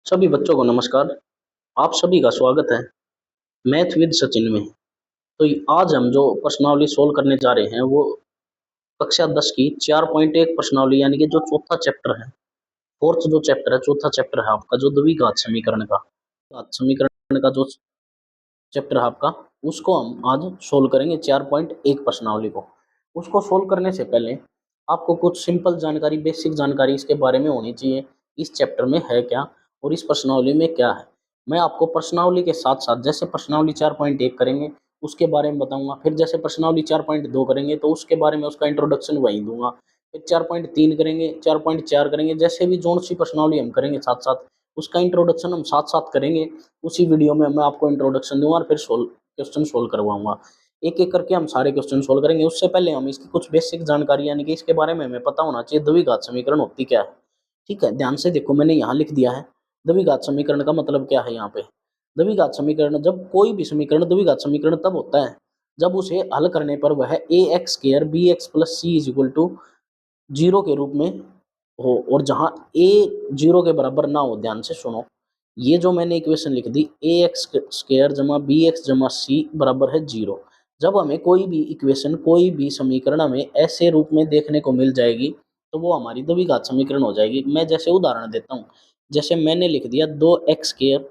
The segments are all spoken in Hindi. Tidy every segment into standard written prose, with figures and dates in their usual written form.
सभी बच्चों को नमस्कार। आप सभी का स्वागत है मैथ विद सचिन में। तो आज हम जो प्रश्नावली सोल्व करने जा रहे हैं वो कक्षा 10 की 4.1 प्रश्नावली यानी कि जो चौथा चैप्टर है, फोर्थ जो चैप्टर है, चौथा चैप्टर है आपका जो द्विघात समीकरण का घात समीकरण का जो चैप्टर है आपका, उसको हम आज सोल्व करेंगे 4.1 प्रश्नावली को। उसको सोल्व करने से पहले आपको कुछ सिंपल जानकारी, बेसिक जानकारी इसके बारे में होनी चाहिए, इस चैप्टर में है क्या और इस प्रश्नावली में क्या है। मैं आपको प्रश्नावली के साथ साथ जैसे प्रश्नावली 4.1 करेंगे उसके बारे में बताऊंगा, फिर जैसे प्रश्नावली 4.2 करेंगे तो उसके बारे में उसका इंट्रोडक्शन वही दूंगा, फिर 4.3 करेंगे, 4.4 करेंगे, जैसे भी जोन सी प्रश्नावली हम करेंगे साथ साथ उसका इंट्रोडक्शन हम साथ साथ करेंगे। उसी वीडियो में मैं आपको इंट्रोडक्शन दूंगा और फिर क्वेश्चन सोल्व करवाऊंगा। एक एक करके हम सारे क्वेश्चन सोल्व करेंगे। उससे पहले हम इसकी कुछ बेसिक जानकारी यानी कि इसके बारे में हमें पता होना चाहिए द्विघात समीकरण होती क्या है। ठीक है, ध्यान से देखो, मैंने यहाँ लिख दिया है द्विघात समीकरण का मतलब क्या है। यहाँ पे द्विघात समीकरण, जब कोई भी समीकरण द्विघात समीकरण तब होता है जब उसे हल करने पर वह A X square B x plus C is equal to zero के रूप में हो और जहां ए जीरो के बराबर ना हो। ध्यान से सुनो, ये जो मैंने इक्वेशन लिख दी ए एक्स स्क्वायर जमा बी एक्स जमा सी बराबर है जीरो। जब हमें कोई भी इक्वेशन, कोई भी समीकरण हमें ऐसे रूप में देखने को मिल जाएगी तो वो हमारी द्विघात समीकरण हो जाएगी। मैं जैसे उदाहरण देता हूँ, जैसे मैंने लिख दिया 2x स्क्वायर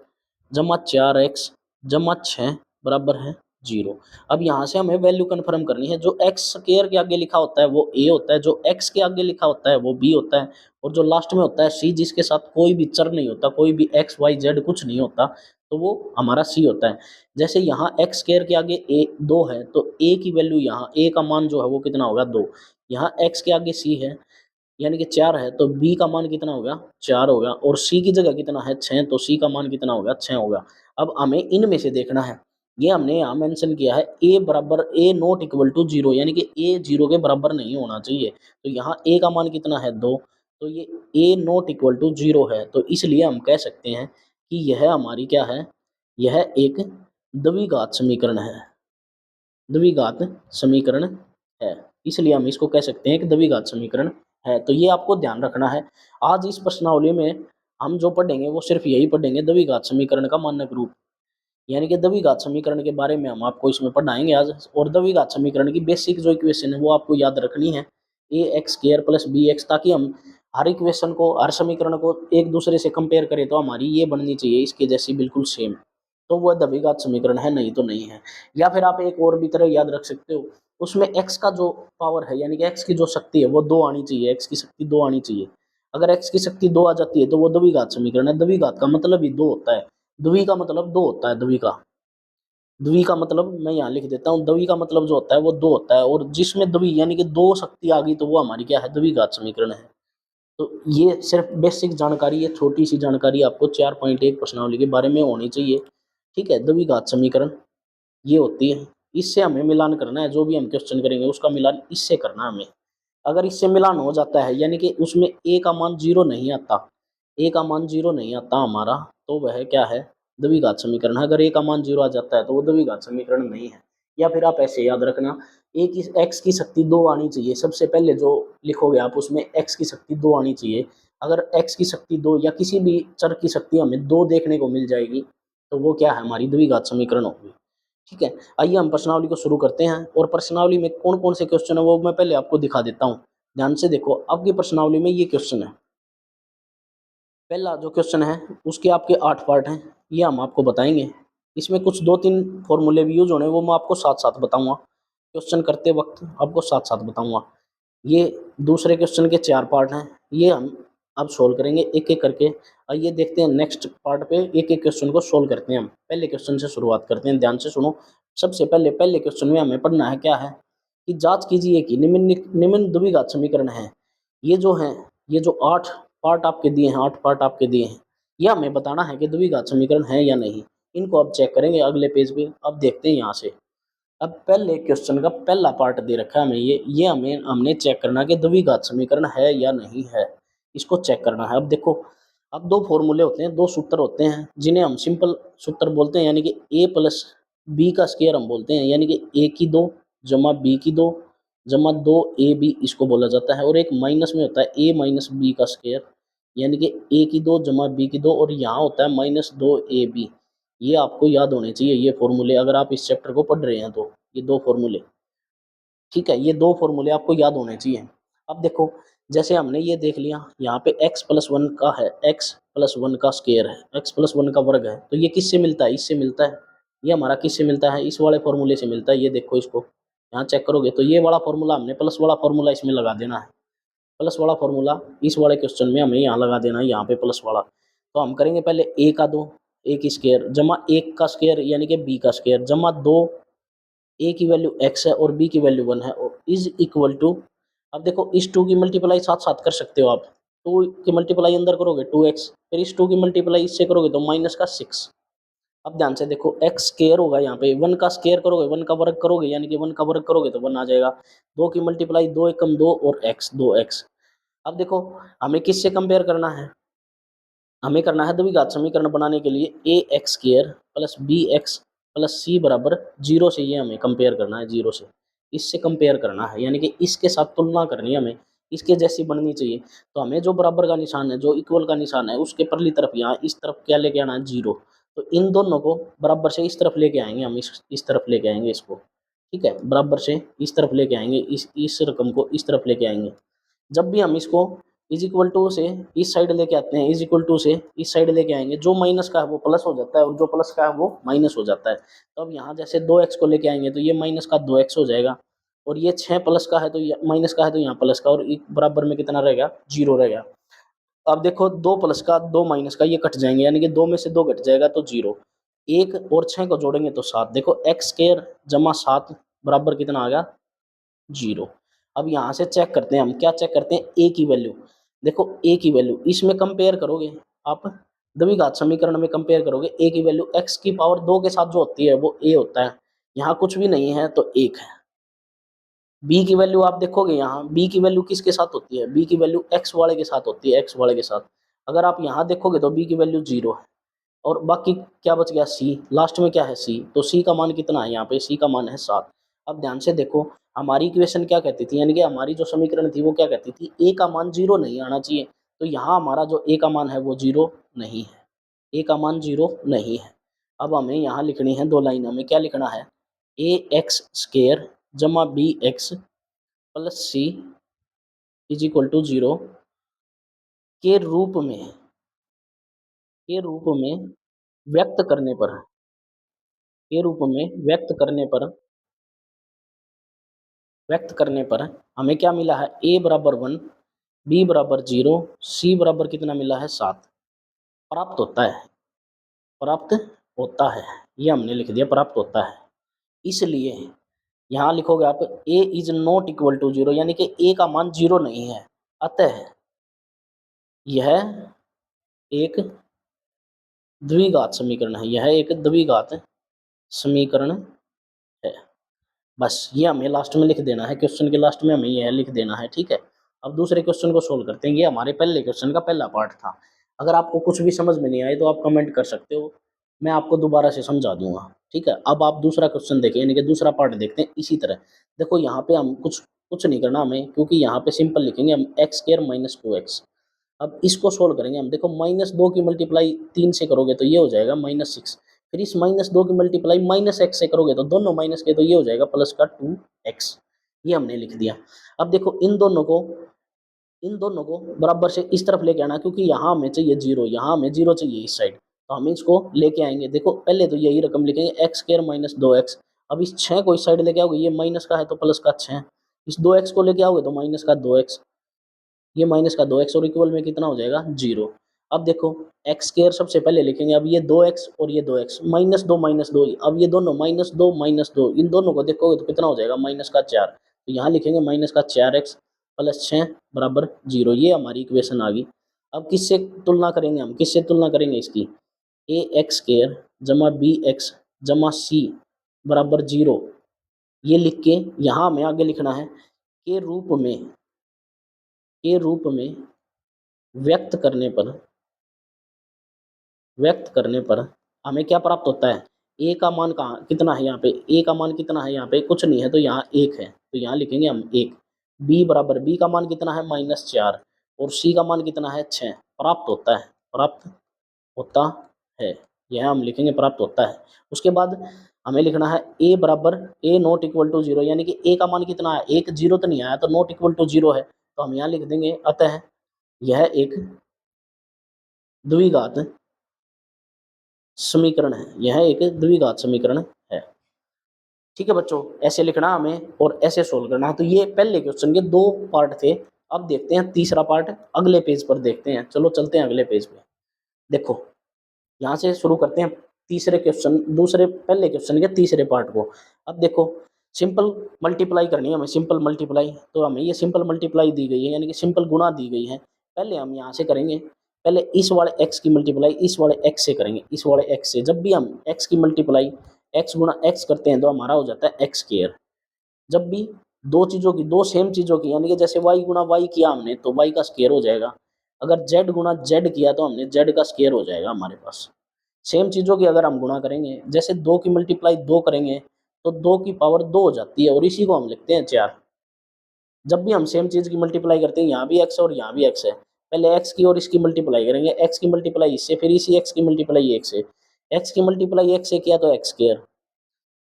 जमा 4x जमा 6 बराबर है जीरो। अब यहाँ से हमें वैल्यू कन्फर्म करनी है। जो एक्स स्क्वायर के आगे लिखा होता है वो ए होता है, जो एक्स के आगे लिखा होता है वो बी होता है, और जो लास्ट में होता है सी, जिसके साथ कोई भी चर नहीं होता, कोई भी एक्स वाई जेड कुछ नहीं होता, तो वो हमारा सी होता है। जैसे यहाँ एक्स स्क्वायर के आगे ए दो है तो ए की वैल्यू, यहाँ ए का मान जो है वो कितना होगा, दो। यहाँ एक्स के आगे सी है यानी कि चार है तो बी का मान कितना होगा, चार होगा, और सी की जगह कितना है, छः, तो सी का मान कितना होगा, छः होगा। अब हमें इनमें से देखना है। ये हमने यहाँ मेंशन किया है ए बराबर ए नॉट इक्वल टू जीरो, यानी कि ए जीरो के बराबर नहीं होना चाहिए। तो यहाँ ए का मान कितना है, दो, तो ये ए नॉट इक्वल टू जीरो है। तो इसलिए हम कह सकते हैं कि यह हमारी क्या है, यह एक द्विघात समीकरण है, द्विघात समीकरण है। इसलिए हम इसको कह सकते हैं कि द्विघात समीकरण है। तो ये आपको ध्यान रखना है। आज इस प्रश्नावली में हम जो पढ़ेंगे वो सिर्फ यही पढ़ेंगे, द्विघात समीकरण का मानक रूप, यानी कि द्विघात समीकरण के बारे में हम आपको इसमें पढ़ाएंगे आज। और द्विघात समीकरण की बेसिक जो इक्वेशन है वो आपको याद रखनी है, A X square plus B X, ताकि हम हर इक्वेशन को, हर समीकरण को एक दूसरे से कंपेयर करें तो हमारी ये बननी चाहिए इसके जैसी बिल्कुल सेम, तो वह द्विघात समीकरण है, नहीं तो नहीं है। या फिर आप एक और भी तरह याद रख सकते हो, उसमें एक्स का जो पावर है यानी कि एक्स की जो शक्ति है वो दो आनी चाहिए, एक्स की शक्ति दो आनी चाहिए। अगर एक्स की शक्ति दो आ जाती है तो वो द्विघात समीकरण है। द्विघात का मतलब ही दो होता है, द्वि का मतलब दो होता है, द्वि का मतलब मैं यहाँ लिख देता हूँ, द्वि का मतलब जो होता है वो दो होता है, और जिसमें द्वि यानी कि दो शक्ति आ गई तो वो हमारी क्या है, द्विघात समीकरण है। तो ये सिर्फ बेसिक जानकारी, ये छोटी सी जानकारी आपको 4.1 प्रश्नावली के बारे में होनी चाहिए। ठीक है, द्विघात समीकरण ये होती है, इससे हमें मिलान करना है। जो भी हम क्वेश्चन करेंगे उसका मिलान इससे करना है हमें। अगर इससे मिलान हो जाता है यानी कि उसमें ए का मान जीरो नहीं आता, ए का मान जीरो नहीं आता हमारा, तो वह क्या है, द्विघात समीकरण है। अगर ए का मान जीरो आ जाता है तो वो द्विघात समीकरण नहीं है। या फिर आप ऐसे याद रखना, ए की एक्स की शक्ति दो आनी चाहिए। सबसे पहले जो लिखोगे आप उसमें एक्स की शक्ति दो आनी चाहिए। अगर एक्स की शक्ति दो या किसी भी चर की शक्ति हमें दो देखने को मिल जाएगी तो वो क्या है, हमारी द्विघात समीकरण होगी। ठीक है, आइए हम प्रश्नावली को शुरू करते हैं। और प्रश्नावली में कौन कौन से क्वेश्चन है वो मैं पहले आपको दिखा देता हूँ। ध्यान से देखो, आपकी प्रश्नावली में ये क्वेश्चन है। पहला जो क्वेश्चन है उसके आपके 8 पार्ट हैं, ये हम आपको बताएंगे। इसमें कुछ दो तीन फॉर्मूले भी यूज होने, वो मैं आपको साथ साथ बताऊंगा, क्वेश्चन करते वक्त आपको साथ साथ बताऊंगा। ये दूसरे क्वेश्चन के 4 पार्ट हैं, ये हम अब सोल्व करेंगे एक एक करके। आइए देखते हैं नेक्स्ट पार्ट पे, एक एक क्वेश्चन को सोल्व करते हैं। हम पहले क्वेश्चन से शुरुआत करते हैं, ध्यान से सुनो। सबसे पहले पहले क्वेश्चन में हमें पढ़ना है क्या है, कि जांच कीजिए कि निम्न द्विघात समीकरण है। ये जो है, ये जो 8 पार्ट आपके दिए हैं, 8 पार्ट आपके दिए हैं, ये हमें बताना है कि द्विघात समीकरण है या नहीं। इनको अब चेक करेंगे अगले पेज पे। अब देखते हैं यहाँ से। अब पहले क्वेश्चन का पहला पार्ट दे रखा है हमें, ये हमें हमने चेक करना कि द्विघात समीकरण है या नहीं है, इसको चेक करना है। अब देखो, अब दो फॉर्मूले होते हैं, दो सूत्र होते हैं जिन्हें हम सिंपल सूत्र बोलते हैं, यानी कि ए प्लस बी का स्क्वायर हम बोलते हैं, यानी कि ए की दो जमा बी की दो जमा दो ए बी, इसको बोला जाता है। और एक माइनस में होता है ए माइनस बी का स्क्वायर, यानी कि ए की 2 जमा बी की 2 और यहाँ होता है -2ab। ये आपको याद होने चाहिए ये फॉर्मूले, अगर आप इस चैप्टर को पढ़ रहे हैं तो ये 2 फॉर्मूले, ठीक है, ये 2 फॉर्मूले आपको याद होने चाहिए। अब देखो, जैसे हमने ये देख लिया यहाँ पे x+1 का है, x+1 का स्क्वायर है, x+1 का वर्ग है, तो ये किससे मिलता है? इससे मिलता है। ये हमारा किससे मिलता है? इस वाले फॉर्मूले से मिलता है। ये देखो, इसको यहाँ चेक करोगे तो ये वाला फॉर्मूला हमने प्लस वाला फॉर्मूला इसमें लगा देना है। प्लस वाला फॉर्मूला इस वाले क्वेश्चन में हमें यहाँ लगा देना है, यहाँ पे प्लस वाला। तो हम करेंगे पहले ए का 2, ए की स्क्वायर जमा 1 का स्क्वायर यानी कि बी का स्क्वायर जमा 2, ए की वैल्यू x है और बी की वैल्यू 1 है, और इज इक्वल टू, अब देखो इस 2 की मल्टीप्लाई साथ साथ कर सकते हो आप। 2 की मल्टीप्लाई अंदर करोगे 2x, फिर इस 2 की मल्टीप्लाई इससे करोगे तो माइनस का 6। अब ध्यान से देखो, एक्स स्क्वायर होगा यहाँ पे, 1 का स्क्वायर करोगे 1 का वर्ग करोगे यानी कि 1 का वर्ग करोगे तो 1 आ जाएगा। 2 की मल्टीप्लाई 2 एकम 2 और x 2x। अब देखो, हमें किससे कंपेयर करना है? हमें करना है द्विघात समीकरण बनाने के लिए A X square plus B x plus C बराबर 0 से, ये हमें कंपेयर करना है 0 से। इससे कंपेयर करना है यानी कि इसके साथ तुलना करनी है हमें, इसके जैसी बननी चाहिए। तो हमें जो बराबर का निशान है, जो इक्वल का निशान है, उसके परली तरफ यहाँ इस तरफ क्या लेके आना है? 0। तो इन दोनों को बराबर से इस तरफ लेके आएंगे हम, इस तरफ लेके आएंगे इसको, ठीक है, बराबर से इस तरफ लेके आएंगे, इस रकम को इस तरफ लेके आएंगे। जब भी हम इसको इज इक्वल टू से इस साइड लेके आते हैं, इज इक्वल टू से इस साइड लेके आएंगे, जो माइनस का है वो प्लस हो जाता है और जो प्लस का है वो माइनस हो जाता है। तो अब यहाँ जैसे 2x को लेके आएंगे तो ये माइनस का 2x हो जाएगा, और ये 6 प्लस का है तो ये माइनस का है तो यहाँ प्लस का, और एक बराबर में कितना रहेगा? 0 रहेगा। अब देखो, 2 प्लस का 2 माइनस का ये कट जाएंगे यानी कि 2 में से 2 घट जाएगा तो 0। 1 और 6 को जोड़ेंगे तो 7। देखो एक्स स्क्वायर जमा 7 बराबर कितना आ गया? 0। अब यहाँ से चेक करते हैं हम, क्या चेक करते हैं? ए की वैल्यू। देखो ए की वैल्यू इसमें कंपेयर करोगे आप, द्विघात समीकरण में कंपेयर करोगे, ए की वैल्यू एक्स की पावर 2 के साथ जो होती है वो ए होता है। यहाँ कुछ भी नहीं है तो 1 है। बी की वैल्यू आप देखोगे, यहाँ बी की वैल्यू किसके साथ होती है? बी की वैल्यू एक्स वाले के साथ होती है, एक्स वाले के साथ। अगर आप यहाँ देखोगे तो बी की वैल्यू 0 है, और बाकी क्या बच गया? सी। लास्ट में क्या है? सी। तो सी का मान कितना है यहाँ पे? सी का मान है 7। अब ध्यान से देखो, हमारी इक्वेशन क्या कहती थी, यानी कि हमारी जो समीकरण थी वो क्या कहती थी? ए का मान 0 नहीं आना चाहिए। तो यहाँ हमारा जो ए का मान है वो 0 नहीं है, ए का मान 0 नहीं है। अब हमें यहाँ लिखनी है 2 लाइन, हमें क्या लिखना है? ए एक्स स्क्वायर जमा B x plus C is equal to 0 के रूप में, के रूप में व्यक्त करने पर, के रूप में व्यक्त करने पर हमें क्या मिला है? ए बराबर 1, बी बराबर 0, सी बराबर कितना मिला है? 7। प्राप्त होता है, प्राप्त होता है, ये हमने लिख दिया, प्राप्त होता है। इसलिए यहाँ लिखोगे आप ए इज नॉट इक्वल टू 0, यानी कि ए का मान 0 नहीं है। अतः यह एक द्विघात समीकरण है, यह एक द्विघात समीकरण है। बस ये हमें लास्ट में लिख देना है, क्वेश्चन के लास्ट में हमें यह लिख देना है, ठीक है। अब दूसरे क्वेश्चन को सोल्व करते हैं। ये हमारे पहले क्वेश्चन का पहला पार्ट था। अगर आपको कुछ भी समझ में नहीं आए तो आप कमेंट कर सकते हो, मैं आपको दोबारा से समझा दूंगा, ठीक है। अब आप दूसरा क्वेश्चन देखें, यानी कि दूसरा पार्ट देखते हैं इसी तरह। देखो यहाँ पे हम कुछ कुछ नहीं करना हमें, क्योंकि यहाँ पे सिंपल लिखेंगे हम एक्स स्क्वायर माइनस 2x। अब इसको सोल्व करेंगे हम। देखो -2 की मल्टीप्लाई 3 से करोगे तो ये हो जाएगा -6, फिर इस -2 की मल्टीप्लाई -x से करोगे तो दोनों माइनस के तो ये हो जाएगा प्लस का 2x। ये हमने लिख दिया। अब देखो इन दोनों को बराबर से इस तरफ लेके आना, क्योंकि यहाँ हमें चाहिए 0, यहाँ हमें 0 चाहिए इस साइड, तो हम इसको लेके आएंगे। देखो पहले तो यही रकम लिखेंगे एक्स स्क्वायर माइनस 2x। अब इस 6 को इस साइड लेके आओगे, ये माइनस का है तो प्लस का 6, इस 2x को लेके आओगे तो माइनस का 2x, ये माइनस का 2x और इक्वल में कितना हो जाएगा? 0। अब देखो एक्स स्क्वायर सबसे पहले लिखेंगे, अब ये 2x और ये 2x, -2 अब ये दोनों -2 इन दोनों को देखोगे तो कितना हो जाएगा? माइनस का 4। तो यहाँ लिखेंगे माइनस का 4x प्लस 6 बराबर 0। ये हमारी इक्वेशन आ गई। अब किससे तुलना करेंगे हम? किससे तुलना करेंगे इसकी? ए एक्स स्क्वायर जमा बी एक्स जमा सी बराबर 0, ये लिख के यहाँ हमें आगे लिखना है के रूप में, के रूप में व्यक्त करने पर, व्यक्त करने पर हमें क्या प्राप्त होता है? ए का मान कहाँ कितना है? यहाँ पे ए का मान कितना है? यहाँ पे कुछ नहीं है तो यहाँ 1 है, तो यहाँ लिखेंगे हम 1। बी बराबर, बी का मान कितना है? -4, और सी का मान कितना है? 6। प्राप्त होता है, प्राप्त होता है, यह हम लिखेंगे प्राप्त होता है। उसके बाद हमें लिखना है ए बराबर ए नॉट इक्वल टू जीरो, यानी कि ए का मान कितना है, एक जीरो तो नहीं आया, तो नॉट इक्वल टू जीरो है, तो हम यहाँ लिख देंगे अतः यह एक द्विघात समीकरण है, यह एक द्विघात समीकरण है। ठीक है बच्चों, ऐसे लिखना हमें और ऐसे सोल्व करना है। तो ये पहले क्वेश्चन के दो पार्ट थे। अब देखते हैं तीसरा पार्ट, अगले पेज पर देखते हैं। चलो चलते हैं अगले पेज पे। देखो यहाँ से शुरू करते हैं तीसरे क्वेश्चन, दूसरे पहले क्वेश्चन के तीसरे पार्ट को। अब देखो सिंपल मल्टीप्लाई करनी है हमें, सिंपल मल्टीप्लाई। तो हमें ये सिंपल मल्टीप्लाई दी गई है, यानी कि सिंपल गुणा दी गई है। पहले हम यहाँ से करेंगे, पहले इस वाले x की मल्टीप्लाई इस वाले x से करेंगे, इस वाले x से। जब भी हम x की मल्टीप्लाई x गुणा x करते हैं तो हमारा हो जाता है एक्स स्क्वायर। जब भी दो चीज़ों की, दो सेम चीज़ों की, यानी कि जैसे y गुणा y किया हमने तो y का स्क्वायर हो जाएगा। अगर z गुणा z किया तो हमने z का स्क्वायर हो जाएगा हमारे पास। सेम चीज़ों की अगर हम गुणा करेंगे, जैसे दो की मल्टीप्लाई दो करेंगे तो दो की पावर दो हो जाती है, और इसी को हम लिखते हैं चार। जब भी हम सेम चीज़ की मल्टीप्लाई करते हैं, यहाँ भी x और यहाँ भी x है, पहले x की और इसकी मल्टीप्लाई करेंगे, x की मल्टीप्लाई इससे, फिर इसी x की मल्टीप्लाई x से, x की मल्टीप्लाई x से किया तो एक्स स्क्वायर।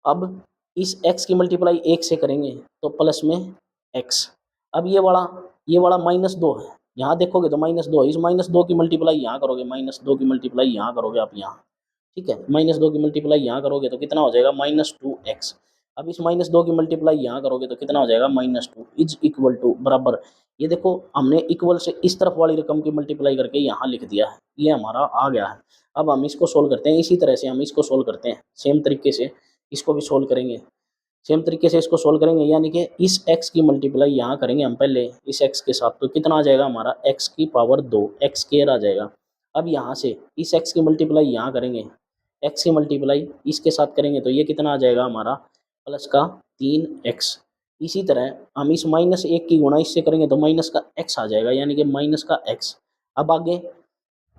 अब इस x की मल्टीप्लाई एक से करेंगे तो प्लस में x। अब ये वाला माइनस दो है, यहाँ देखोगे तो माइनस दो, इस माइनस दो की मल्टीप्लाई यहाँ करोगे, माइनस दो की मल्टीप्लाई यहाँ करोगे आप यहाँ। ठीक है, माइनस दो की मल्टीप्लाई यहाँ करोगे तो कितना हो जाएगा, माइनस टू एक्स। अब इस माइनस दो की मल्टीप्लाई यहाँ करोगे तो कितना हो जाएगा, minus two is equal to बराबर। ये देखो हमने इक्वल से इस तरफ वाली रकम की मल्टीप्लाई करके यहाँ लिख दिया है, ये हमारा आ गया है। अब हम इसको सोल्व करते हैं, इसी तरह से हम इसको सोल्व करते हैं, सेम तरीके से इसको भी सोल्व करेंगे, सेम तरीके से इसको सोल्व करेंगे। यानी कि इस x की मल्टीप्लाई यहाँ करेंगे हम पहले इस x के साथ, तो कितना आ जाएगा हमारा x की पावर दो, एक्स स्क्वायर आ जाएगा। अब यहाँ से इस x की मल्टीप्लाई यहाँ करेंगे, x की मल्टीप्लाई इसके साथ करेंगे तो ये कितना आ जाएगा हमारा, प्लस का तीन एक्स। इसी तरह हम इस माइनस एक की गुणा इससे करेंगे तो माइनस का x आ जाएगा, यानी कि माइनस का x। अब आगे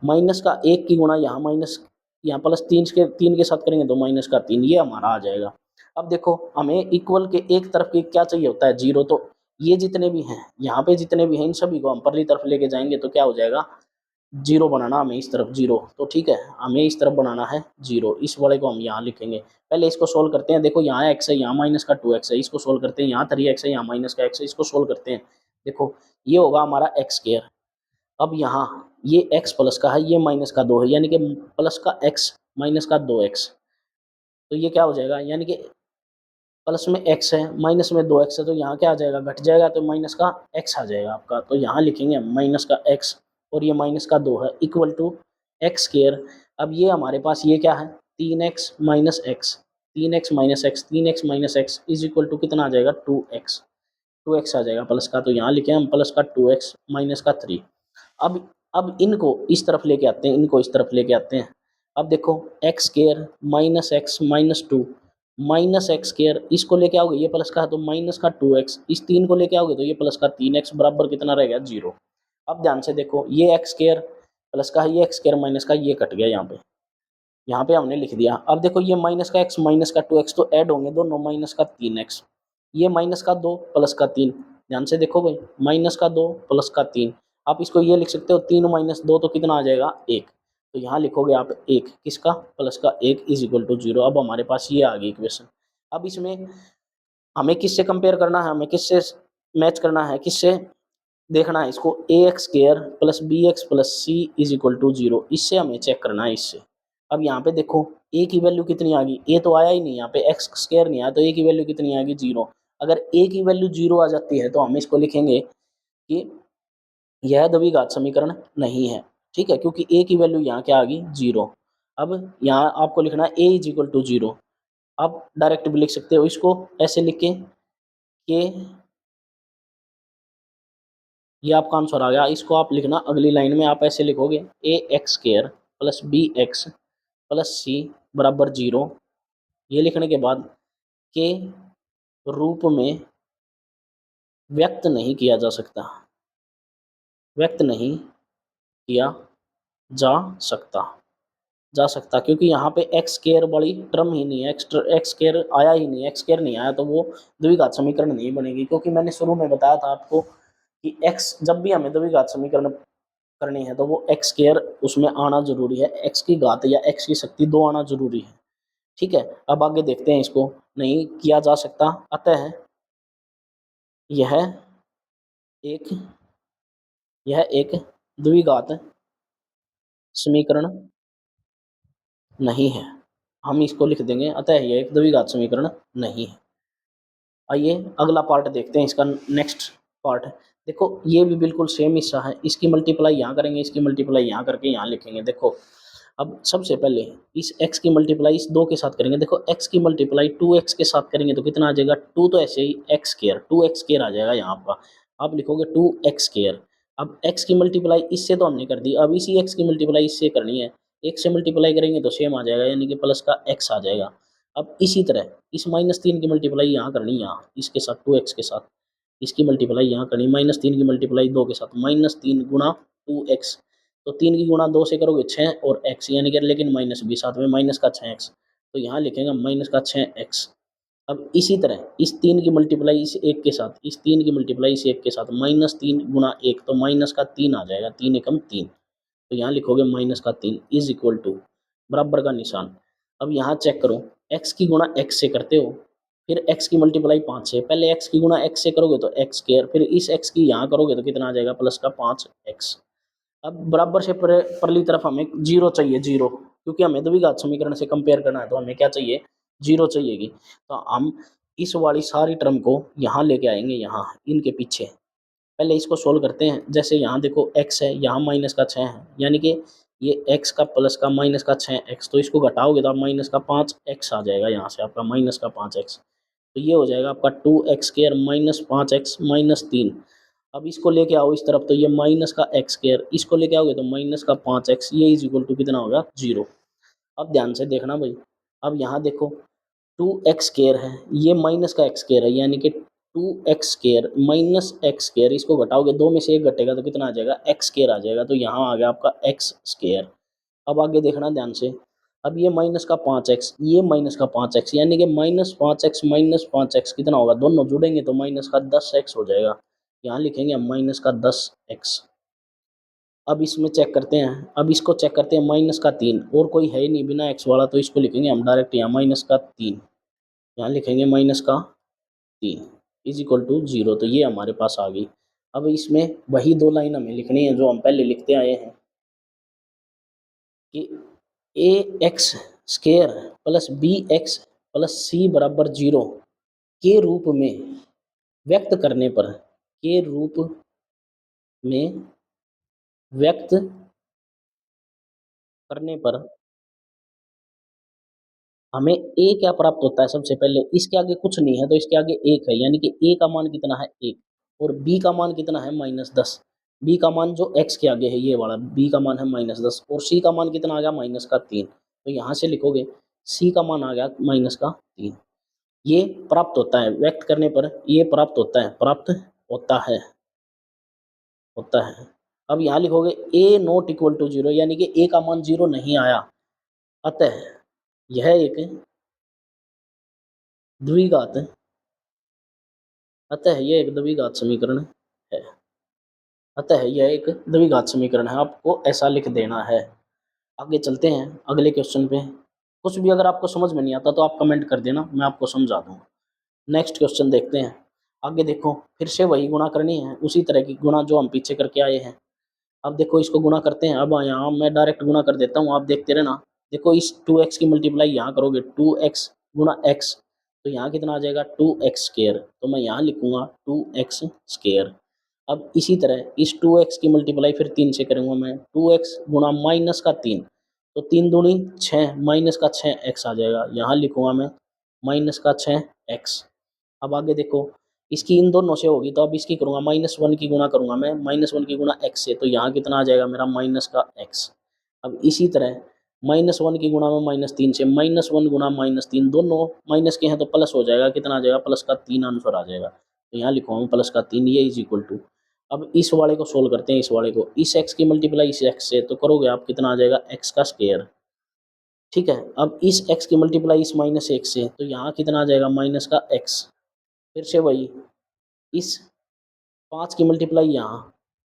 माइनस का एक की गुणा यहाँ माइनस, यहाँ प्लस तीन के साथ करेंगे तो माइनस का तीन, ये हमारा आ जाएगा। अब देखो हमें इक्वल के एक तरफ की क्या चाहिए होता है, जीरो। तो ये जितने भी हैं यहाँ पे, जितने भी हैं इन सभी को हम परली तरफ लेके जाएंगे तो क्या हो जाएगा, जीरो बनाना हमें इस तरफ जीरो। तो ठीक है, हमें इस तरफ बनाना है जीरो, इस वाले को हम यहाँ लिखेंगे। पहले इसको सोल्व करते हैं। देखो यहाँ एक्स है, यहाँ माइनस का टू एक्स है, इसको सोल्व करते हैं। यहाँ थ्री एक्स है, यहाँ माइनस का एक्स है, इसको सोल्व करते हैं। देखो ये होगा हमारा एक्स स्क्वायर। अब यहाँ ये x प्लस का है, ये माइनस का दो है, यानी कि प्लस का x माइनस का दो एक्स। तो ये क्या हो जाएगा, यानी कि प्लस में x है, माइनस में दो एक्स है, तो यहाँ क्या आ जाएगा, घट जाएगा, तो माइनस का x आ जाएगा आपका। तो यहाँ लिखेंगे माइनस का x, और ये माइनस का दो है, इक्वल टू एक्स स्क्वायर। अब ये हमारे पास ये क्या है, तीन एक्स माइनस एक्स, तीन एक्स माइनस एक्स, तीन X minus X is equal to कितना आ जाएगा, टू एक्स। टू एक्स आ जाएगा प्लस का, तो यहाँ लिखे हम प्लस का टू एक्स माइनस का थ्री। अब इनको इस तरफ लेके आते हैं, इनको इस तरफ लेके आते हैं। अब देखो x square minus x minus two, minus x square इसको लेके आओगे, ये प्लस का है तो माइनस का टू एक्स, इस तीन को लेके आओगे तो ये प्लस का तीन एक्स बराबर कितना रह गया, जीरो। अब ध्यान से देखो ये एक्स स्क्वायर प्लस का है, ये एक्स स्क्वायर माइनस का, ये कट गया यहाँ पे हमने लिख दिया। अब देखो ये माइनस का एक्स माइनस का टू एक्स तो ऐड होंगे दोनों, माइनस का तीन एक्स, ये माइनस का दो प्लस का तीन। ध्यान से देखो भाई, माइनस का दो प्लस का तीन। आप इसको ये लिख सकते हो, तीन माइनस दो तो कितना आ जाएगा, एक। तो यहाँ लिखोगे आप एक, किसका, प्लस का एक इज इक्वल टू जीरो। अब हमारे पास ये आ गई इक्वेशन। अब इसमें हमें किससे कंपेयर करना है, हमें किससे मैच करना है, किससे देखना है इसको, A X square plus B x plus C is equal to zero, इससे हमें चेक करना है, इससे। अब यहाँ पे देखो ए की वैल्यू कितनी आ गई, ए तो आया ही नहीं, यहाँ पे एक्स स्क्वायर नहीं आया, तो ए की वैल्यू कितनी आ गई, जीरो। अगर ए की वैल्यू जीरो आ जाती है तो हम इसको लिखेंगे कि यह द्विघात समीकरण नहीं है। ठीक है, क्योंकि ए की वैल्यू यहाँ क्या आ गई, जीरो। अब यहाँ आपको लिखना है ए इज इक्वल टू जीरो। आप डायरेक्ट भी लिख सकते हो इसको ऐसे लिख के कि ये आपका आंसर आ गया। इसको आप लिखना अगली लाइन में, आप ऐसे लिखोगे A X square plus B x plus C बराबर जीरो। ये लिखने के बाद के रूप में व्यक्त नहीं किया जा सकता, व्यक्त नहीं किया जा सकता क्योंकि यहाँ पे एक्स स्क्वायर वाली टर्म ही नहीं है, एक्स स्क्वायर आया ही नहीं, एक्स स्क्वायर नहीं आया तो वो द्विघात समीकरण नहीं बनेगी। क्योंकि मैंने शुरू में बताया था आपको कि एक्स, जब भी हमें द्विघात समीकरण करनी है तो वो एक्स स्क्वायर उसमें आना जरूरी है, एक्स की घात या एक्स की शक्ति दो आना जरूरी है। ठीक है, अब आगे देखते हैं, इसको नहीं किया जा सकता, अतः यह एक यह एक द्विघात समीकरण नहीं है। हम इसको लिख देंगे, अतः यह एक द्विघात समीकरण नहीं है। आइए अगला पार्ट देखते हैं, इसका नेक्स्ट पार्ट। देखो ये भी बिल्कुल सेम हिस्सा है, इसकी मल्टीप्लाई यहाँ करेंगे, इसकी मल्टीप्लाई यहाँ करके यहाँ लिखेंगे। देखो अब सबसे पहले इस x की मल्टीप्लाई इस 2 के साथ करेंगे। देखो x की मल्टीप्लाई 2x के साथ करेंगे तो कितना आ जाएगा, 2 तो ऐसे ही x स्क्वायर, 2x स्क्वायर आ जाएगा यहाँ पर, आप लिखोगे 2x स्क्वायर। अब x की मल्टीप्लाई इससे तो हमने कर दी, अब इसी x की मल्टीप्लाई इससे करनी है, एक से मल्टीप्लाई करेंगे तो सेम आ जाएगा, यानी कि प्लस का x आ जाएगा। अब इसी तरह इस -3 की मल्टीप्लाई यहाँ करनी, यहाँ इसके साथ 2x के साथ, इसकी मल्टीप्लाई यहाँ करनी, -3 की मल्टीप्लाई 2 के साथ, -3 गुणा 2x, तो 3 की गुणा 2 से करोगे 6 और x, यानी कि लेकिन माइनस भी साथ में, माइनस का 6x, तो यहाँ लिखेंगे माइनस का 6x। अब इसी तरह इस 3 की मल्टीप्लाई इस 1 के साथ, इस 3 की मल्टीप्लाई इस 1 के साथ, -3 गुणा 1, तो माइनस का 3 आ जाएगा, 3 एकम 3, तो यहाँ लिखोगे माइनस का 3 इज इक्वल टू बराबर का निशान। अब यहाँ चेक करो, x की गुणा x से करते हो, फिर x की मल्टीप्लाई 5 से, पहले x की गुणा x से करोगे तो x स्क्वायर, फिर इस x की यहाँ करोगे तो कितना आ जाएगा, प्लस का 5x। अब बराबर से परली तरफ हमें जीरो चाहिए, जीरो, क्योंकि हमें द्विघात समीकरण से कंपेयर करना है तो हमें क्या चाहिए, जीरो चाहिएगी। तो हम इस वाली सारी टर्म को यहाँ लेके आएंगे, यहाँ इनके पीछे पहले इसको सोल्व करते हैं। जैसे यहाँ देखो x है, यहाँ माइनस का 6 है, यानी कि ये x का प्लस का माइनस का 6x, तो इसको घटाओगे तो आप माइनस का 5x आ जाएगा, यहाँ से आपका माइनस का 5x, तो ये हो जाएगा आपका 2x square minus 5x minus 3। अब इसको लेके आओ इस तरफ, तो ये माइनस का एक्स स्क्वायर, इसको लेके आओगे तो माइनस का 5x, ये इज इक्वल टू कितना होगा, जीरो। अब ध्यान से देखना भाई, अब यहाँ देखो 2x स्क्वायर है, ये माइनस का x स्क्वायर है, यानी कि 2x square minus x square, इसको घटाओगे, दो में से एक घटेगा तो कितना आ जाएगा, x स्क्वायर आ जाएगा, तो यहाँ आ गया आपका x स्क्वायर। अब आगे देखना ध्यान से, अब ये माइनस का 5x, ये माइनस का 5x, यानी कि -5x कितना होगा, दोनों जुड़ेंगे तो माइनस का 10x हो जाएगा, यहाँ लिखेंगे हम माइनस का 10x। अब इसमें चेक करते हैं, अब इसको चेक करते हैं, माइनस का 3, और कोई है ही नहीं बिना x वाला, तो इसको लिखेंगे हम डायरेक्ट यहाँ माइनस का 3, यहाँ लिखेंगे माइनस का 3 इज इक्वल टू जीरो, तो ये हमारे पास आ गई। अब इसमें वही दो लाइन हमें लिखनी है जो हम पहले लिखते आए हैं कि A X square plus B x plus C बराबर जीरो के रूप में व्यक्त करने पर, के रूप में व्यक्त करने पर हमें ए क्या प्राप्त होता है, सबसे पहले इसके आगे कुछ नहीं है तो इसके आगे एक है, यानी कि ए का मान कितना है, एक, और बी का मान कितना है, -10, बी का मान जो एक्स के आगे है ये वाला, बी का मान है -10, और सी का मान कितना आ गया, माइनस का 3, तो यहाँ से लिखोगे सी का मान आ गया माइनस का 3। ये प्राप्त होता है, व्यक्त करने पर ये प्राप्त होता है, प्राप्त होता है, होता है। अब यहाँ लिखोगे ए नॉट इक्वल टू जीरो, यानी कि ए का मान जीरो नहीं आया, अतः यह एक द्विघात, अतः यह एक द्विघात समीकरण है, अतः यह एक द्विघात समीकरण है, आपको ऐसा लिख देना है। आगे चलते हैं अगले क्वेश्चन पे। कुछ भी अगर आपको समझ में नहीं आता तो आप कमेंट कर देना, मैं आपको समझा दूंगा। नेक्स्ट क्वेश्चन देखते हैं। आगे देखो, फिर से वही गुणा करनी है, उसी तरह की गुणा जो हम पीछे करके आए हैं। अब देखो इसको गुणा करते हैं, अब यहाँ मैं डायरेक्ट गुणा कर देता हूँ, आप देखते रहना। देखो इस 2x की मल्टीप्लाई यहाँ करोगे, 2x गुणा x, तो यहाँ कितना आ जाएगा, 2x स्क्वायर, तो मैं यहाँ लिखूंगा 2x स्क्वायर। अब इसी तरह इस 2x की मल्टीप्लाई फिर 3 से करूँगा मैं, 2x गुणा माइनस का 3, तो 3 दूनी 6, माइनस का 6x आ जाएगा, यहाँ लिखूंगा मैं माइनस का 6x। अब आगे देखो, इसकी इन दोनों से होगी तो अब इसकी करूँगा -1 की गुणा करूँगा मैं, -1 की गुणा x से, तो यहाँ कितना आ जाएगा मेरा, माइनस का x। अब इसी तरह -1 की गुणा में -3 से, -1 गुणा -3, दोनों माइनस के हैं तो प्लस हो जाएगा, कितना आ जाएगा, प्लस का 3 आंसर आ जाएगा, तो यहाँ लिखूँगा प्लस का 3, ये इज इक्वल टू। अब इस वाले को सोल्व करते हैं, इस वाले को, इस x की मल्टीप्लाई इस x से तो करोगे आप, कितना आ जाएगा, x का स्क्वायर। ठीक है, अब इस x की मल्टीप्लाई इस -1 से, तो यहाँ कितना आ जाएगा, माइनस का x। फिर से वही, इस 5 की मल्टीप्लाई यहाँ,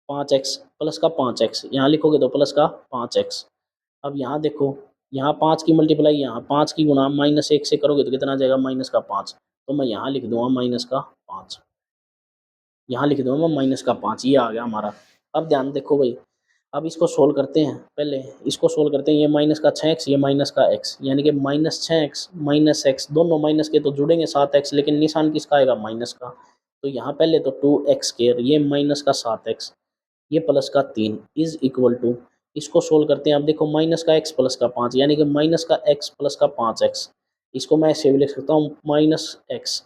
5x प्लस का 5x, यहाँ लिखोगे तो प्लस का 5x। अब यहाँ देखो, यहाँ 5 की मल्टीप्लाई यहाँ 5 की गुणा -1 से करोगे तो कितना आ जाएगा, -5। तो मैं यहाँ लिख दूंगा -5, यहाँ लिख दूंगा -5, ये आ गया हमारा। अब ध्यान देखो भाई, अब इसको सोल्व करते हैं, पहले इसको सोल्व करते हैं। ये माइनस का 6x, ये माइनस का x, यानी कि -6x -x, दोनों माइनस के तो जुड़ेंगे 7x, लेकिन निशान किसका आएगा, माइनस का। तो यहाँ पहले तो 2x², ये माइनस का 7x, ये प्लस का 3 इज इक्वल टू, इसको सोल्व करते हैं। अब देखो माइनस का x प्लस का 5, यानी कि माइनस का x प्लस का 5x, इसको मैं ऐसे भी लिख सकता हूँ -x,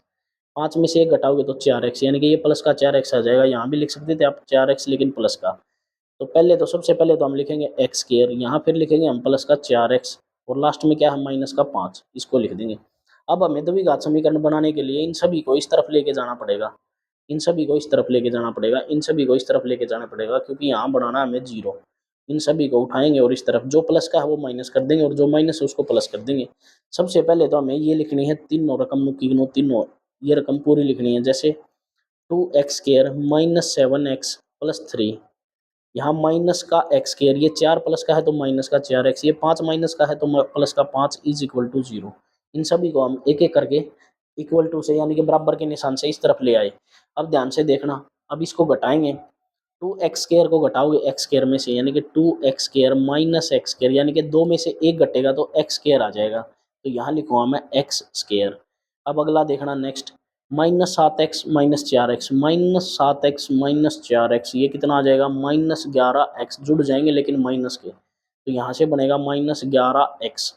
5 में से 1 घटाओगे तो 4x, यानी कि ये प्लस का 4x आ जाएगा। यहाँ भी लिख सकते थे आप 4x, लेकिन प्लस का। तो पहले तो सबसे पहले तो हम लिखेंगे x², यहाँ फिर लिखेंगे हम प्लस का 4x, और लास्ट में क्या है, माइनस का 5, इसको लिख देंगे। अब हमें द्विघात समीकरण बनाने के लिए इन सभी को इस तरफ लेके जाना पड़ेगा, इन सभी को इस तरफ लेके जाना पड़ेगा, इन सभी को इस तरफ लेके जाना पड़ेगा, क्योंकि यहाँ बनाना हमें 0। इन सभी को उठाएंगे और इस तरफ जो प्लस का है वो माइनस कर देंगे, और जो माइनस है उसको प्लस कर देंगे। सबसे पहले तो हमें ये लिखनी है तीनों रकम की तीनों, ये रकम पूरी लिखनी है। जैसे 2x² -7x प्लस 3, यहाँ माइनस का x², ये 4 प्लस का है तो माइनस का 4x, ये 5 माइनस का है तो प्लस का 5 इज इक्वल टू 0। इन सभी को हम एक एक करके इक्वल टू से, यानी कि बराबर के निशान से इस तरफ ले आए। अब ध्यान से देखना, अब इसको घटाएंगे, 2x² को घटाओगे x² में से, यानी कि 2x² -x², यानी कि 2 में से 1 घटेगा तो x² आ जाएगा, तो यहाँ लिखूंगा मैं x²। अब अगला देखना next, -7x -4x, -7x -4x, ये कितना आ जाएगा, -11x, जुड़ जाएंगे लेकिन माइनस के, तो यहाँ से बनेगा -11x।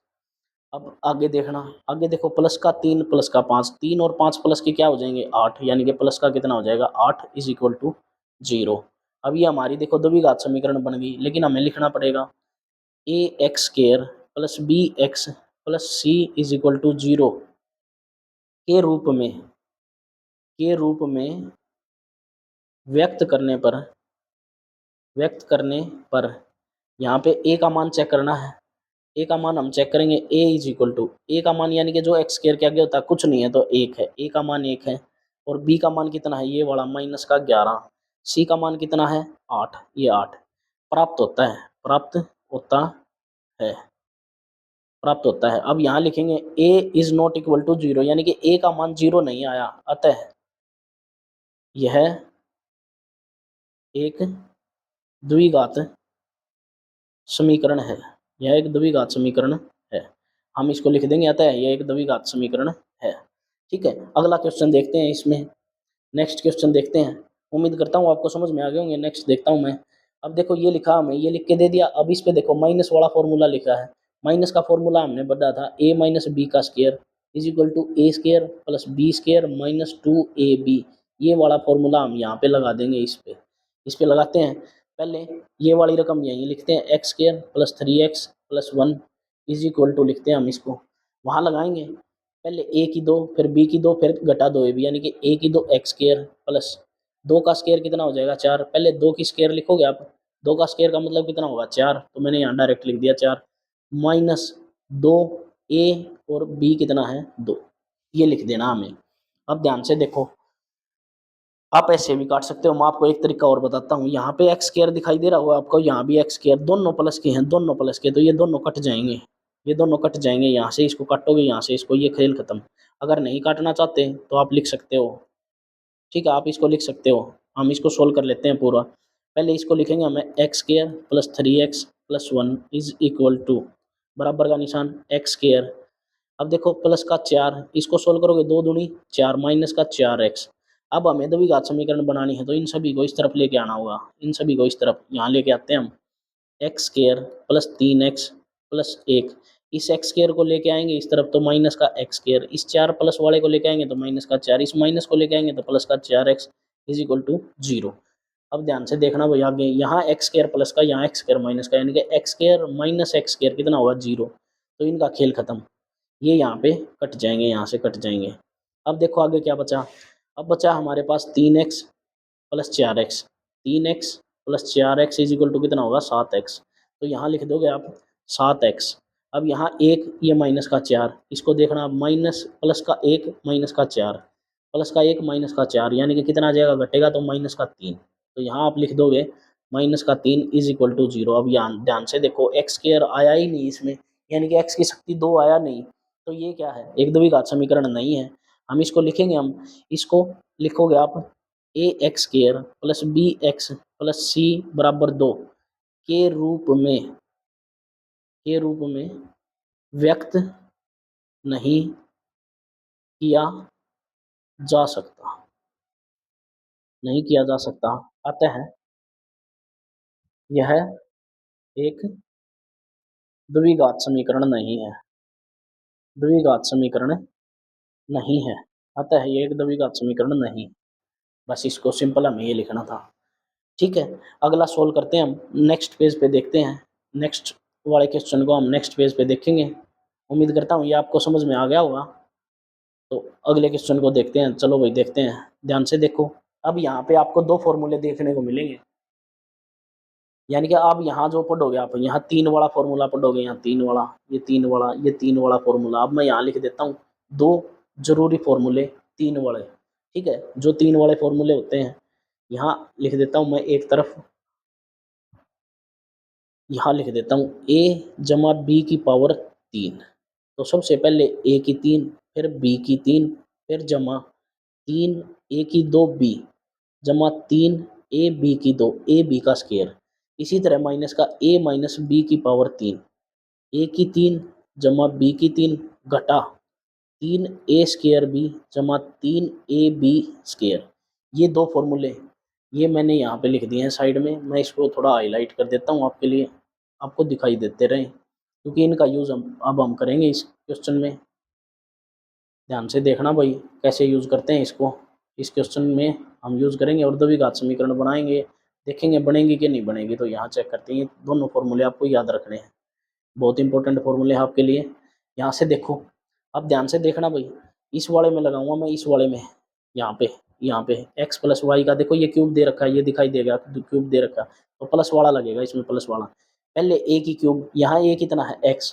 अब आगे देखना, आगे देखो प्लस का 3 प्लस का 5, 3 और 5 प्लस के क्या हो जाएंगे, 8, यानी कि प्लस का कितना हो जाएगा, 8 इज इक्वल टू 0। अब ये हमारी देखो द्विघात समीकरण बन गई, लेकिन हमें लिखना पड़ेगा ax² plus bx plus c is equal to 0 के रूप में, के रूप में व्यक्त करने पर, व्यक्त करने पर यहाँ पे a का मान चेक करना है। ए का मान हम चेक करेंगे, ए इज इक्वल टू, ए का मान यानी कि जो x² के आगे होता है कुछ नहीं है तो 1 है, ए का मान 1 है। और बी का मान कितना है, ये वाला माइनस का 11, सी का मान कितना है 8, ये 8 प्राप्त होता है, प्राप्त होता है, प्राप्त होता है। अब यहाँ लिखेंगे ए इज नॉट इक्वल टू 0, यानी कि ए का मान 0 नहीं आया, अतः यह एक द्विघात समीकरण है, यह एक द्विघात समीकरण है। हम इसको लिख देंगे, अतः यह एक द्विघात समीकरण है। ठीक है, अगला क्वेश्चन देखते हैं इसमें, नेक्स्ट क्वेश्चन देखते हैं। उम्मीद करता हूँ आपको समझ में आ गए होंगे। नेक्स्ट देखता हूँ मैं। अब देखो ये लिखा, हमें ये लिख के दे दिया। अब इस पे देखो माइनस वाला फॉर्मूला लिखा है। माइनस का फॉर्मूला हमने बढ़ा था a माइनस बी का square is equal to A square plus B square minus 2ab। ये वाला फॉर्मूला हम यहाँ पे लगा देंगे, इस पे लगाते हैं। पहले ये वाली रकम यहीं लिखते हैं, X square plus 3x plus 1 is equal to लिखते हैं हम इसको, वहाँ लगाएंगे। पहले ए की 2 फिर बी की 2 फिर घटा 2ab, यानी कि ए की 2 एक्स स्क्वायर प्लस 2 का स्क्वायर कितना हो जाएगा 4। पहले 2 की स्क्वायर लिखोगे आप, 2 का स्क्वायर का मतलब कितना होगा 4, तो मैंने यहाँ डायरेक्ट लिख दिया 4 माइनस 2 ए और बी कितना है 2, ये लिख देना हमें। अब ध्यान से देखो, आप ऐसे भी काट सकते हो। मैं आपको एक तरीका और बताता हूँ। यहाँ पे एक्स स्क्वायर दिखाई दे रहा होगा आपको, यहाँ भी एक्स स्क्वायर, दोनों प्लस के हैं, दोनों प्लस के, तो ये दोनों कट जाएंगे, ये दोनों कट जाएंगे। यहाँ से इसको काटोगे, यहाँ से इसको, ये खेल खत्म। अगर नहीं काटना चाहते तो आप लिख सकते हो, ठीक है, आप इसको लिख सकते हो। हम इसको सोल्व कर लेते हैं पूरा। पहले इसको लिखेंगे हमें X square plus 3x plus 1 is equal to, बराबर का निशान एक्स स्क्वायर। अब देखो प्लस का 4, इसको सोल्व करोगे 2 दूनी 4 माइनस का 4x। अब हमें द्विघात समीकरण बनानी है, तो इन सभी को इस तरफ लेके आना होगा, इन सभी को इस तरफ यहाँ लेके आते हैं हम। X square plus 3x plus 1, इस एक्स स्क्वायर को लेके आएंगे इस तरफ तो माइनस का एक्स स्क्वायर, इस 4 प्लस वाले को लेके आएंगे तो माइनस का 4, इस माइनस को लेके आएंगे तो प्लस का 4x इज इक्वल टू 0। अब ध्यान से देखना भाई, आगे यहाँ एक्स स्क्वायर प्लस का, यहाँ एक्स स्क्वायर माइनस का, यानी कि x square minus x square कितना होगा 0, तो इनका खेल खत्म, ये यहाँ पे कट जाएंगे, यहाँ से कट जाएंगे। अब देखो आगे क्या बचा, अब बचा हमारे पास 3x plus 4x, 3x plus 4x is equal to कितना होगा 7x, तो यहाँ लिख दोगे आप 7x। अब यहाँ एक ये माइनस का 4, इसको देखना माइनस प्लस का 1 माइनस का 4, प्लस का 1 माइनस का 4, यानी कि कितना आ जाएगा घटेगा तो माइनस का 3, तो यहाँ आप लिख दोगे माइनस का 3 इज इक्वल टू 0। अब यहाँ ध्यान से देखो एक्स स्क्वायर आया ही नहीं इसमें, यानी कि एक्स की शक्ति 2 आया नहीं, तो ये क्या है, एक द्विघात समीकरण नहीं है। हम इसको लिखेंगे, हम इसको लिखोगे आप A X square plus B x plus C बराबर 2 के रूप में व्यक्त नहीं किया जा सकता, नहीं किया जा सकता। अतः यह एक द्विघात समीकरण नहीं है, द्विघात समीकरण नहीं है। अतः ये एक द्विघात समीकरण नहीं। बस इसको सिंपल हमें ये लिखना था। ठीक है, अगला सोल्व करते हैं हम, नेक्स्ट पेज पे देखते हैं। नेक्स्ट वाले क्वेश्चन को हम नेक्स्ट पेज पे देखेंगे। उम्मीद करता हूँ ये आपको समझ में आ गया होगा। तो अगले क्वेश्चन को देखते हैं। चलो भाई देखते हैं, ध्यान से देखो। अब यहाँ पे आपको दो फॉर्मूले देखने को मिलेंगे, यानी कि आप यहाँ जो पढ़ोगे, आप यहाँ 3 वाला फॉर्मूला पढ़ोगे, यहाँ 3 वाला, ये 3 वाला, ये 3 वाला फॉर्मूला। अब मैं यहाँ लिख देता हूँ दो जरूरी फॉर्मूले 3 वाले। ठीक है, जो 3 वाले फॉर्मूले होते हैं यहाँ लिख देता हूँ मैं एक तरफ, यहाँ लिख देता हूँ a जमा बी की पावर 3। तो सबसे पहले a की 3, फिर b की 3, फिर जमा 3 a की 2 b जमा 3 a b की 2 a b का स्क्वायर। इसी तरह माइनस का a माइनस बी की पावर 3, a की 3 जमा b की 3 घटा 3 a स्क्वायर b जमा 3 a b स्क्वायर। ये दो फॉर्मूले ये मैंने यहाँ पे लिख दिए हैं साइड में। मैं इसको थोड़ा हाईलाइट कर देता हूँ आपके लिए, आपको दिखाई देते रहें, क्योंकि इनका यूज़ हम करेंगे इस क्वेश्चन में। ध्यान से देखना भाई कैसे यूज़ करते हैं इसको। इस क्वेश्चन में हम यूज़ करेंगे और द्विघात समीकरण बनाएंगे, देखेंगे बनेंगे कि नहीं बनेगी। तो यहाँ चेक करते हैं, दोनों फॉर्मूले आपको याद रखने हैं, बहुत इंपॉर्टेंट फॉर्मूले हैं आपके लिए। यहाँ से देखो, अब ध्यान से देखना भाई, इस वाले में लगाऊंगा मैं, इस वाले में यहाँ पे एक्स प्लस वाई का देखो ये क्यूब दे रखा है, ये दिखाई देगा क्यूब दे रखा है, तो प्लस वाला लगेगा इसमें, प्लस वाला। पहले ए की क्यूब, यहाँ ए कितना है एक्स,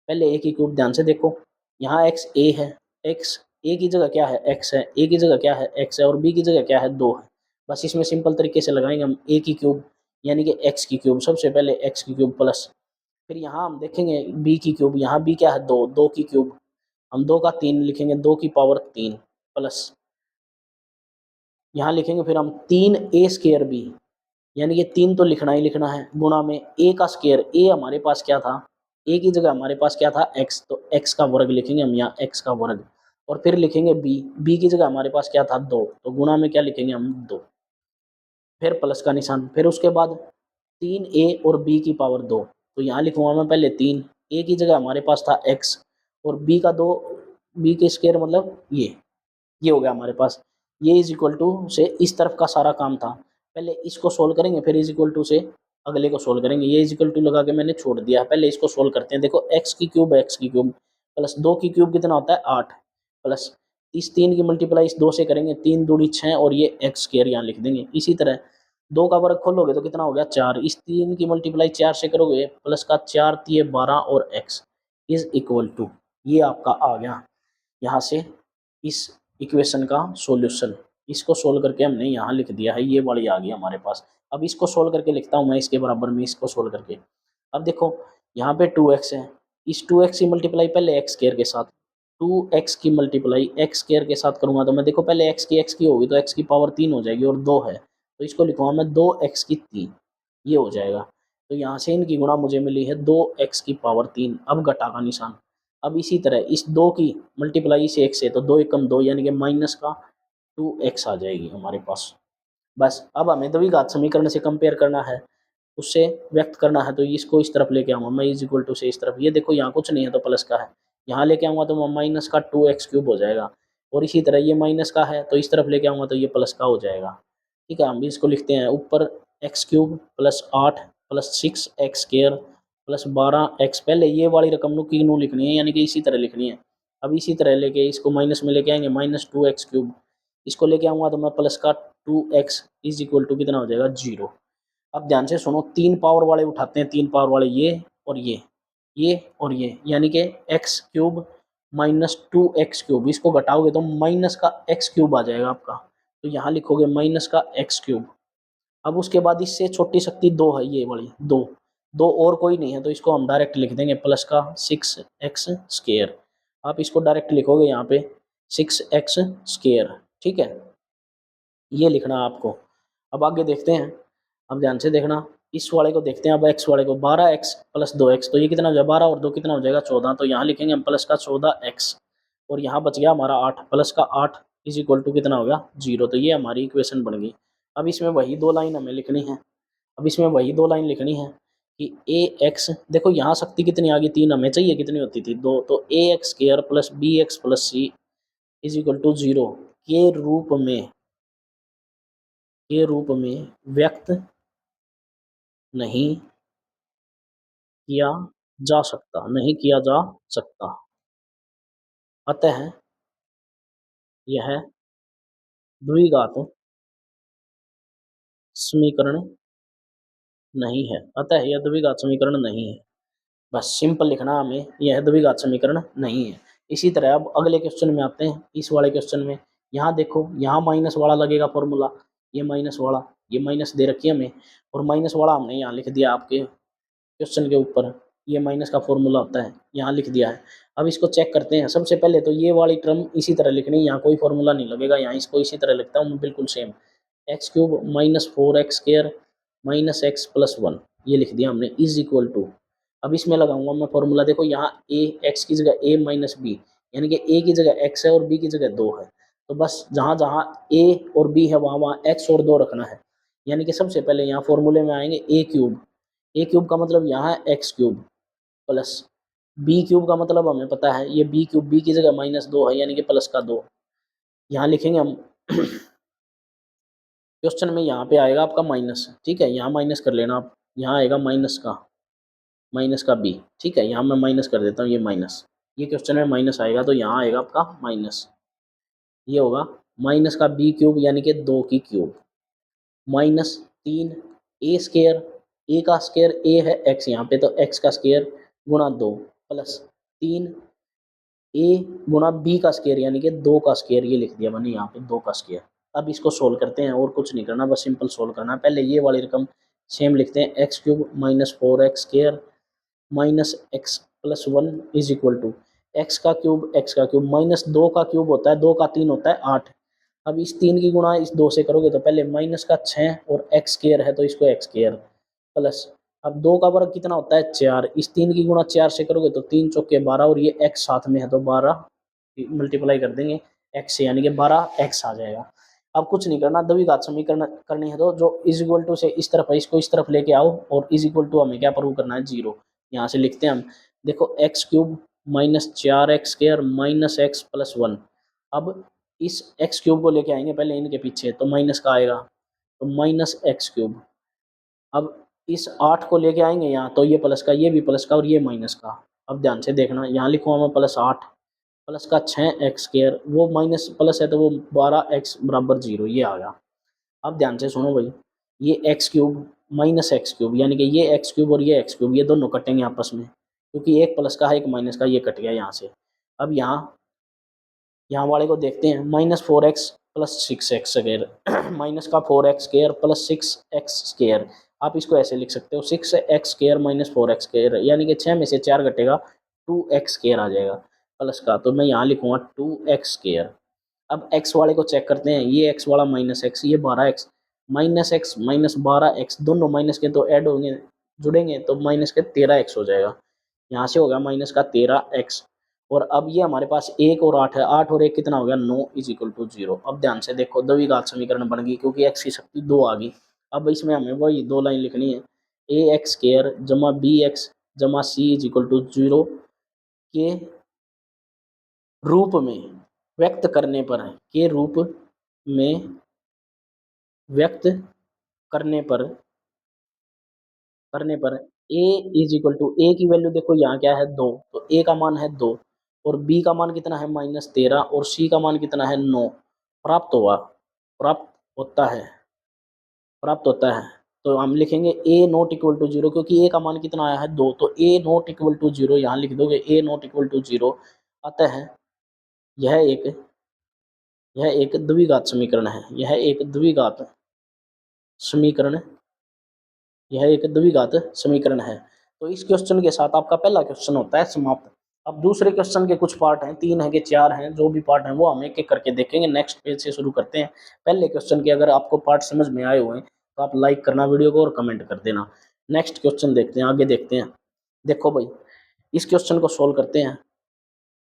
पहले ए की क्यूब ध्यान से देखो, यहाँ एक्स ए है, एक्स ए की जगह क्या है एक्स है, ए की जगह क्या है एक्स है, और बी की जगह क्या है 2 है। बस इसमें सिंपल तरीके से लगाएंगे हम ए की क्यूब यानी कि एक्स की क्यूब, सबसे पहले एक्स की क्यूब प्लस, फिर यहाँ हम देखेंगे बी की क्यूब, यहाँ बी क्या है 2, 2 की क्यूब, हम 2 का 3 लिखेंगे, 2 की पावर 3 प्लस, यहाँ लिखेंगे फिर हम 3 ए स्क्वायर बी, यानी कि 3 तो लिखना ही लिखना है, गुणा में ए का स्क्वायर, ए हमारे पास क्या था, ए की जगह हमारे पास क्या था एक्स, तो एक्स का वर्ग लिखेंगे हम यहाँ, एक्स का वर्ग, और फिर लिखेंगे बी, बी की जगह हमारे पास क्या था 2, तो गुणा में क्या लिखेंगे हम 2, फिर प्लस का निशान, फिर उसके बाद 3 ए और बी की पावर 2। तो यहाँ लिखूंगा मैं पहले 3, ए की जगह हमारे पास था एक्स और बी का 2, बी के स्क्वायर मतलब ये हो गया हमारे पास। ये इज इक्वल टू से इस तरफ का सारा काम था, पहले इसको सोल्व करेंगे फिर इज इक्वल टू से अगले को सोल्व करेंगे। ये इज इक्वल टू लगा के मैंने छोड़ दिया, पहले इसको सोल्व करते हैं। देखो एक्स की क्यूब प्लस 2 की क्यूब कितना होता है 8, प्लस इस 3 की मल्टीप्लाई इस 2 से करेंगे, 3 दूनी 6 और ये एक्स स्क्वायर यहाँ लिख देंगे। इसी तरह 2 का वर्ग खोलोगे तो कितना हो गया 4, इस 3 की मल्टीप्लाई 4 से करोगे, प्लस का 4 तिये 12 और एक्स इज इक्वल टू, ये आपका आ गया यहाँ से इस इक्वेशन का सॉल्यूशन। इसको सोल्व करके हमने यहाँ लिख दिया है, ये वाली आ गई हमारे पास। अब इसको सोल्व करके लिखता हूँ मैं इसके बराबर में, इसको सोल्व करके। अब देखो यहाँ पे 2x है, इस 2x की मल्टीप्लाई पहले एक्स स्क्वायर के साथ, 2x की मल्टीप्लाई एक्स स्क्वायर के साथ करूँगा तो मैं देखो पहले x की होगी तो x की पावर 3 हो जाएगी और 2 है, तो इसको लिखूँगा मैं 2x की 3, ये हो जाएगा। तो यहाँ से इनकी गुणा मुझे मिली है 2x की पावर 3, अब घटा का निशान। अब इसी तरह इस 2 की मल्टीप्लाई इस 1 से, तो 2 एकम 2 यानी कि माइनस का 2x आ जाएगी हमारे पास। बस अब हमें द्विघात समीकरण से कंपेयर करना है, उससे व्यक्त करना है, तो इसको इस तरफ लेके आऊँगा मैं, इज इक्वल टू से इस तरफ। ये देखो यहाँ कुछ नहीं है तो प्लस का है, यहाँ लेके आऊँगा तो माइनस का 2x क्यूब हो जाएगा, और इसी तरह ये माइनस का है तो इस तरफ लेके आऊँगा तो ये प्लस का हो जाएगा। ठीक है, हम भी इसको लिखते हैं, ऊपर x cube plus 8 plus 6x square plus 12x, पहले ये वाली रकम नू की नू लिखनी है, यानी कि इसी तरह लिखनी है। अब इसी तरह लेके इसको माइनस में लेके आएंगे, माइनस 2x क्यूब, इसको लेके आऊँगा तो मैं प्लस का 2x इज इक्वल टू कितना हो जाएगा 0। अब ध्यान से सुनो, 3 पावर वाले उठाते हैं, 3 पावर वाले ये और ये और ये, यानी कि x cube minus 2x cube, इसको घटाओगे तो माइनस का x क्यूब आ जाएगा आपका, तो यहाँ लिखोगे माइनस का x क्यूब। अब उसके बाद इससे छोटी शक्ति दो है, ये वाली दो, दो और कोई नहीं है, तो इसको हम डायरेक्ट लिख देंगे प्लस का 6x²। आप इसको डायरेक्ट लिखोगे यहाँ पे 6x²। ठीक है, ये लिखना आपको। अब आगे देखते हैं, अब ध्यान से देखना, इस वाले को देखते हैं। अब एक्स वाले को 12x प्लस 2x, तो ये कितना हो जाएगा, 12 और 2 कितना हो जाएगा, 14। तो यहाँ लिखेंगे हम प्लस का 14x, और यहाँ बच गया हमारा 8, प्लस का 8 इज इक्वल टू कितना हो गया, 0। तो ये हमारी इक्वेशन बन गई। अब इसमें वही दो लाइन हमें लिखनी है। अब इसमें वही दो लाइन लिखनी है कि ए एक्स, देखो यहाँ शक्ति कितनी आ गई, 3 हमें चाहिए, कितनी होती थी, 2। तो ax² plus bx plus c is equal to 0 के रूप में व्यक्त नहीं किया जा सकता, नहीं किया जा सकता। अतः यह द्विघात समीकरण नहीं है। अतः यह द्विघात समीकरण नहीं है। बस सिंपल लिखना हमें, यह द्विघात समीकरण नहीं है। इसी तरह अब अगले क्वेश्चन में आते हैं। इस वाले क्वेश्चन में यहाँ देखो, यहाँ माइनस वाला लगेगा फॉर्मूला, ये माइनस वाला, ये माइनस दे रखी है हमें, और माइनस वाला हमने यहाँ लिख दिया आपके क्वेश्चन के ऊपर। ये माइनस का फॉर्मूला होता है, यहाँ लिख दिया है। अब इसको चेक करते हैं। सबसे पहले तो ये वाली टर्म इसी तरह लिखनी है, यहाँ कोई फॉर्मूला नहीं लगेगा, यहाँ इसको इसी तरह लिखता हूँ बिल्कुल same, x³ minus 4x² minus x plus 1, ये लिख दिया हमने, इज इक्वल टू। अब इसमें लगाऊंगा मैं फॉर्मूला, देखो यहाँ a, x की जगह a माइनस b, यानी कि a की जगह x है और b की जगह 2 है। तो बस जहाँ जहाँ a और b है वहाँ वहाँ x और 2 रखना है। यानी कि सबसे पहले यहाँ फॉर्मूले में आएंगे a³ का मतलब यहाँ है x³ प्लस b³ का मतलब हमें पता है ये b³ b की जगह -2 है, यानी कि प्लस का 2। यहाँ लिखेंगे हम क्वेश्चन में यहाँ पे आएगा आपका माइनस, ठीक है, यहाँ माइनस कर लेना आप, यहाँ आएगा माइनस का b, ठीक है, यहाँ मैं माइनस कर देता हूँ, ये माइनस, ये क्वेश्चन में माइनस आएगा, तो यहाँ आएगा आपका माइनस, ये होगा माइनस का b³ यानी कि 2 की क्यूब, माइनस 3 a², a का स्क्वायर a है x यहाँ पे, तो x का स्क्वायर गुणा 2 प्लस 3 a गुणा b का स्क्वायर यानी कि 2 का स्क्वायर, ये लिख दिया मैंने यहाँ पे 2 का स्क्वायर। अब इसको सोल्व करते हैं, और कुछ नहीं करना, बस सिंपल सोल्व करना है। पहले ये वाली रकम सेम लिखते हैं, x³ minus 4x² minus x plus 1 is equal to x का क्यूब -2 का क्यूब होता है, 2 का 3 होता है 8। अब इस 3 की गुणा इस 2 से करोगे तो पहले माइनस का 6 और x² है तो इसको x² प्लस, अब 2 का वर्ग कितना होता है 4, इस 3 की गुणा 4 से करोगे तो 3 चौके 12, और ये x साथ में है तो 12 मल्टीप्लाई कर देंगे x से, यानी कि 12x आ जाएगा। अब कुछ नहीं करना, द्विघात समीकरण करनी है तो जो इज इक्वल टू से इस तरफ है इसको इस तरफ लेके आओ, और इज इक्वल टू हमें क्या प्रूव करना है, 0। यहाँ से लिखते हैं हम, देखो x³ minus 4x² minus x plus 1। अब इस x³ को लेके आएंगे पहले इनके पीछे, तो माइनस का आएगा, तो माइनस x³। अब इस 8 को लेके आएंगे यहाँ, तो ये प्लस का, ये भी प्लस का, और ये माइनस का। अब ध्यान से देखना, यहाँ लिखूँगा मैं +8 प्लस का 6x², वो माइनस प्लस है तो वो 12x बराबर 0, ये आ गया। अब ध्यान से सुनो भाई, ये x³ माइनस x³ यानी कि ये x³ और ये x³ ये दोनों कटेंगे आपस में, क्योंकि एक प्लस का है एक माइनस का, ये कट गया यहाँ से। अब यहाँ वाले को देखते हैं, -4x प्लस 6x² माइनस का 4x² प्लस 6x²। आप इसको ऐसे लिख सकते हो, 6x² माइनस 4x² यानी कि 6 में से 4 घटेगा, 2x² आ जाएगा प्लस का, तो मैं यहाँ लिखूँगा 2x²। अब x वाले को चेक करते हैं, ये x वाला माइनस x, ये 12x, -x माइनस 12x, दोनों माइनस के तो ऐड होंगे, जुड़ेंगे तो माइनस के 13x हो जाएगा। यहाँ से हो गया माइनस का 13x, और अब ये हमारे पास 1 और 8 है, 8 और 1 कितना हो गया, 9 इज इक्वल टू 0। अब ध्यान से देखो, द्विघात समीकरण बन गई, क्योंकि x की शक्ति 2 आ गई। अब इसमें हमें वही दो लाइन लिखनी है, ax² जमा bx जमा c इज इक्वल टू 0 के रूप में व्यक्त करने पर, के रूप में व्यक्त करने पर a is equal to, a की वैल्यू देखो यहाँ क्या है 2, तो a का मान है 2, और b का मान कितना है -13, और c का मान कितना है 9, प्राप्त हुआ, प्राप्त होता है प्राप्त होता है। तो हम लिखेंगे a नॉट इक्वल टू 0, क्योंकि a का मान कितना आया है 2, तो a नॉट इक्वल टू 0 यहाँ लिख दोगे, a नॉट इक्वल टू 0। अतः यह एक यह एक द्विघात समीकरण है, यह एक द्विघात समीकरण, यह एक द्विघात समीकरण है। तो इस क्वेश्चन के साथ आपका पहला क्वेश्चन होता है समाप्त। अब दूसरे क्वेश्चन के कुछ पार्ट हैं, 3 है कि 4 हैं, जो भी पार्ट हैं वो हम एक एक करके देखेंगे। नेक्स्ट पेज से शुरू करते हैं। पहले क्वेश्चन के अगर आपको पार्ट समझ में आए हुए हैं तो आप लाइक करना वीडियो को और कमेंट कर देना। नेक्स्ट क्वेश्चन देखते हैं, आगे देखते हैं। देखो भाई, इस क्वेश्चन को सोल्व करते हैं।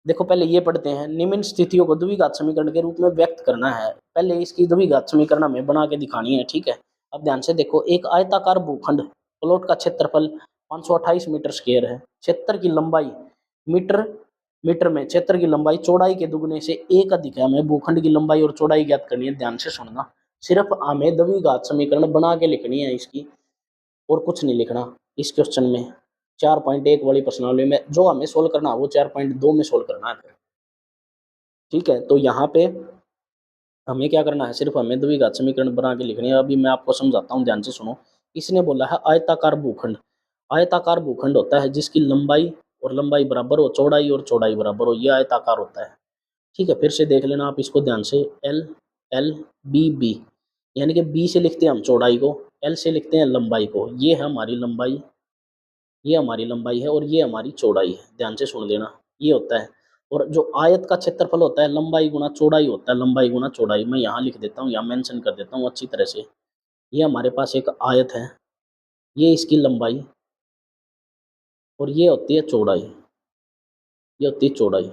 देखो पहले ये पढ़ते हैं, निम्न स्थितियों को द्विघात समीकरण के रूप में व्यक्त करना है। पहले इसकी द्विघात समीकरण हमें बना के दिखानी है, ठीक है। अब ध्यान से देखो, एक आयताकार भूखंड, प्लॉट का क्षेत्रफल 528 मीटर स्क्वायर है। क्षेत्र की लंबाई मीटर मीटर में क्षेत्र की लंबाई चौड़ाई के दुगने से एक अधिक है। हमें भूखंड की लंबाई और चौड़ाई ज्ञात करनी है। ध्यान से सुनना, सिर्फ हमें द्विघात समीकरण बना के लिखनी है इसकी, और कुछ नहीं लिखना इस क्वेश्चन में। 4.1 वाली प्रश्नावली में जो हमें सोल्व करना है वो 4.2 में सोल्व करना है फिर, ठीक है। तो यहाँ पे हमें क्या करना है, सिर्फ हमें द्विघात समीकरण बना के लिखनी है। अभी मैं आपको समझाता हूँ, ध्यान से सुनो। इसने बोला है आयताकार भूखंड। आयताकार भूखंड होता है जिसकी लंबाई और लंबाई बराबर हो, चौड़ाई और चौड़ाई बराबर हो, यह आयताकार होता है, ठीक है। फिर से देख लेना आप इसको ध्यान से, एल एल बी बी, यानी कि बी से लिखते हैं हम चौड़ाई को, एल से लिखते हैं लंबाई को। ये है हमारी लंबाई, ये हमारी लंबाई है और ये हमारी चौड़ाई है। ध्यान से सुन लेना, ये होता है। और जो आयत का क्षेत्रफल होता है लंबाई गुना चौड़ाई होता है, लंबाई गुना चौड़ाई। मैं यहाँ लिख देता हूँ, यहाँ मेंशन कर देता हूँ अच्छी तरह से। ये हमारे पास एक आयत है, ये इसकी लंबाई और ये होती है चौड़ाई, ये होती है चौड़ाई।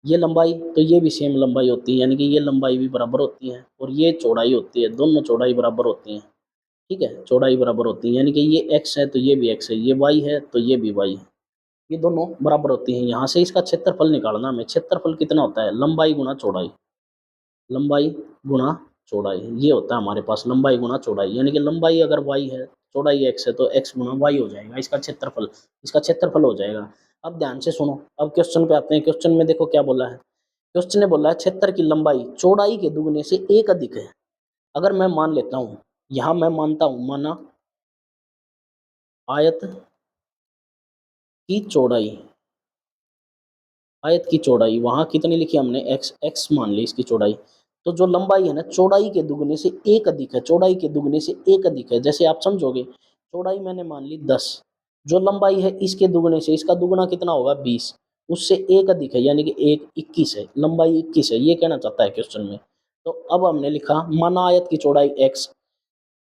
ये लंबाई तो ये भी सेम लंबाई होती है, यानी कि ये लंबाई भी बराबर होती है और ये चौड़ाई होती है, दोनों चौड़ाई बराबर होती हैं, ठीक है। चौड़ाई बराबर होती है, यानी कि ये एक्स है तो ये भी एक्स है, ये वाई है तो ये भी वाई है, ये दोनों बराबर होती हैं। यहाँ से इसका क्षेत्रफल निकालना हमें। क्षेत्रफल कितना होता है, लंबाई गुना चौड़ाई, लंबाई गुना चौड़ाई। ये होता है हमारे पास लंबाई गुना चौड़ाई, यानी कि लंबाई अगर वाई है, चौड़ाई एक्स है, तो एक्स गुना वाई हो जाएगा इसका क्षेत्रफल, इसका क्षेत्रफल हो जाएगा। अब ध्यान से सुनो, अब क्वेश्चन पे आते हैं। क्वेश्चन में देखो क्या बोला है। क्वेश्चन ने बोला है क्षेत्र की लंबाई चौड़ाई के दुगने से एक अधिक है। अगर मैं मान लेता हूँ, यहाँ मैं मानता हूँ, माना आयत की चौड़ाई, आयत की चौड़ाई वहां कितनी लिखी हमने, एक्स, एक्स मान ली इसकी चौड़ाई। तो जो लंबाई है ना, चौड़ाई के दुगने से एक अधिक है, चौड़ाई के दुगने से एक अधिक है। जैसे आप समझोगे, चौड़ाई मैंने मान ली 10, जो लंबाई है इसके दुगने से, इसका दुगना कितना होगा 20, उससे एक अधिक है, यानी कि एक 21 है, लंबाई 21 है, ये कहना चाहता है क्वेश्चन में। तो अब हमने लिखा, माना आयत की चौड़ाई एक्स,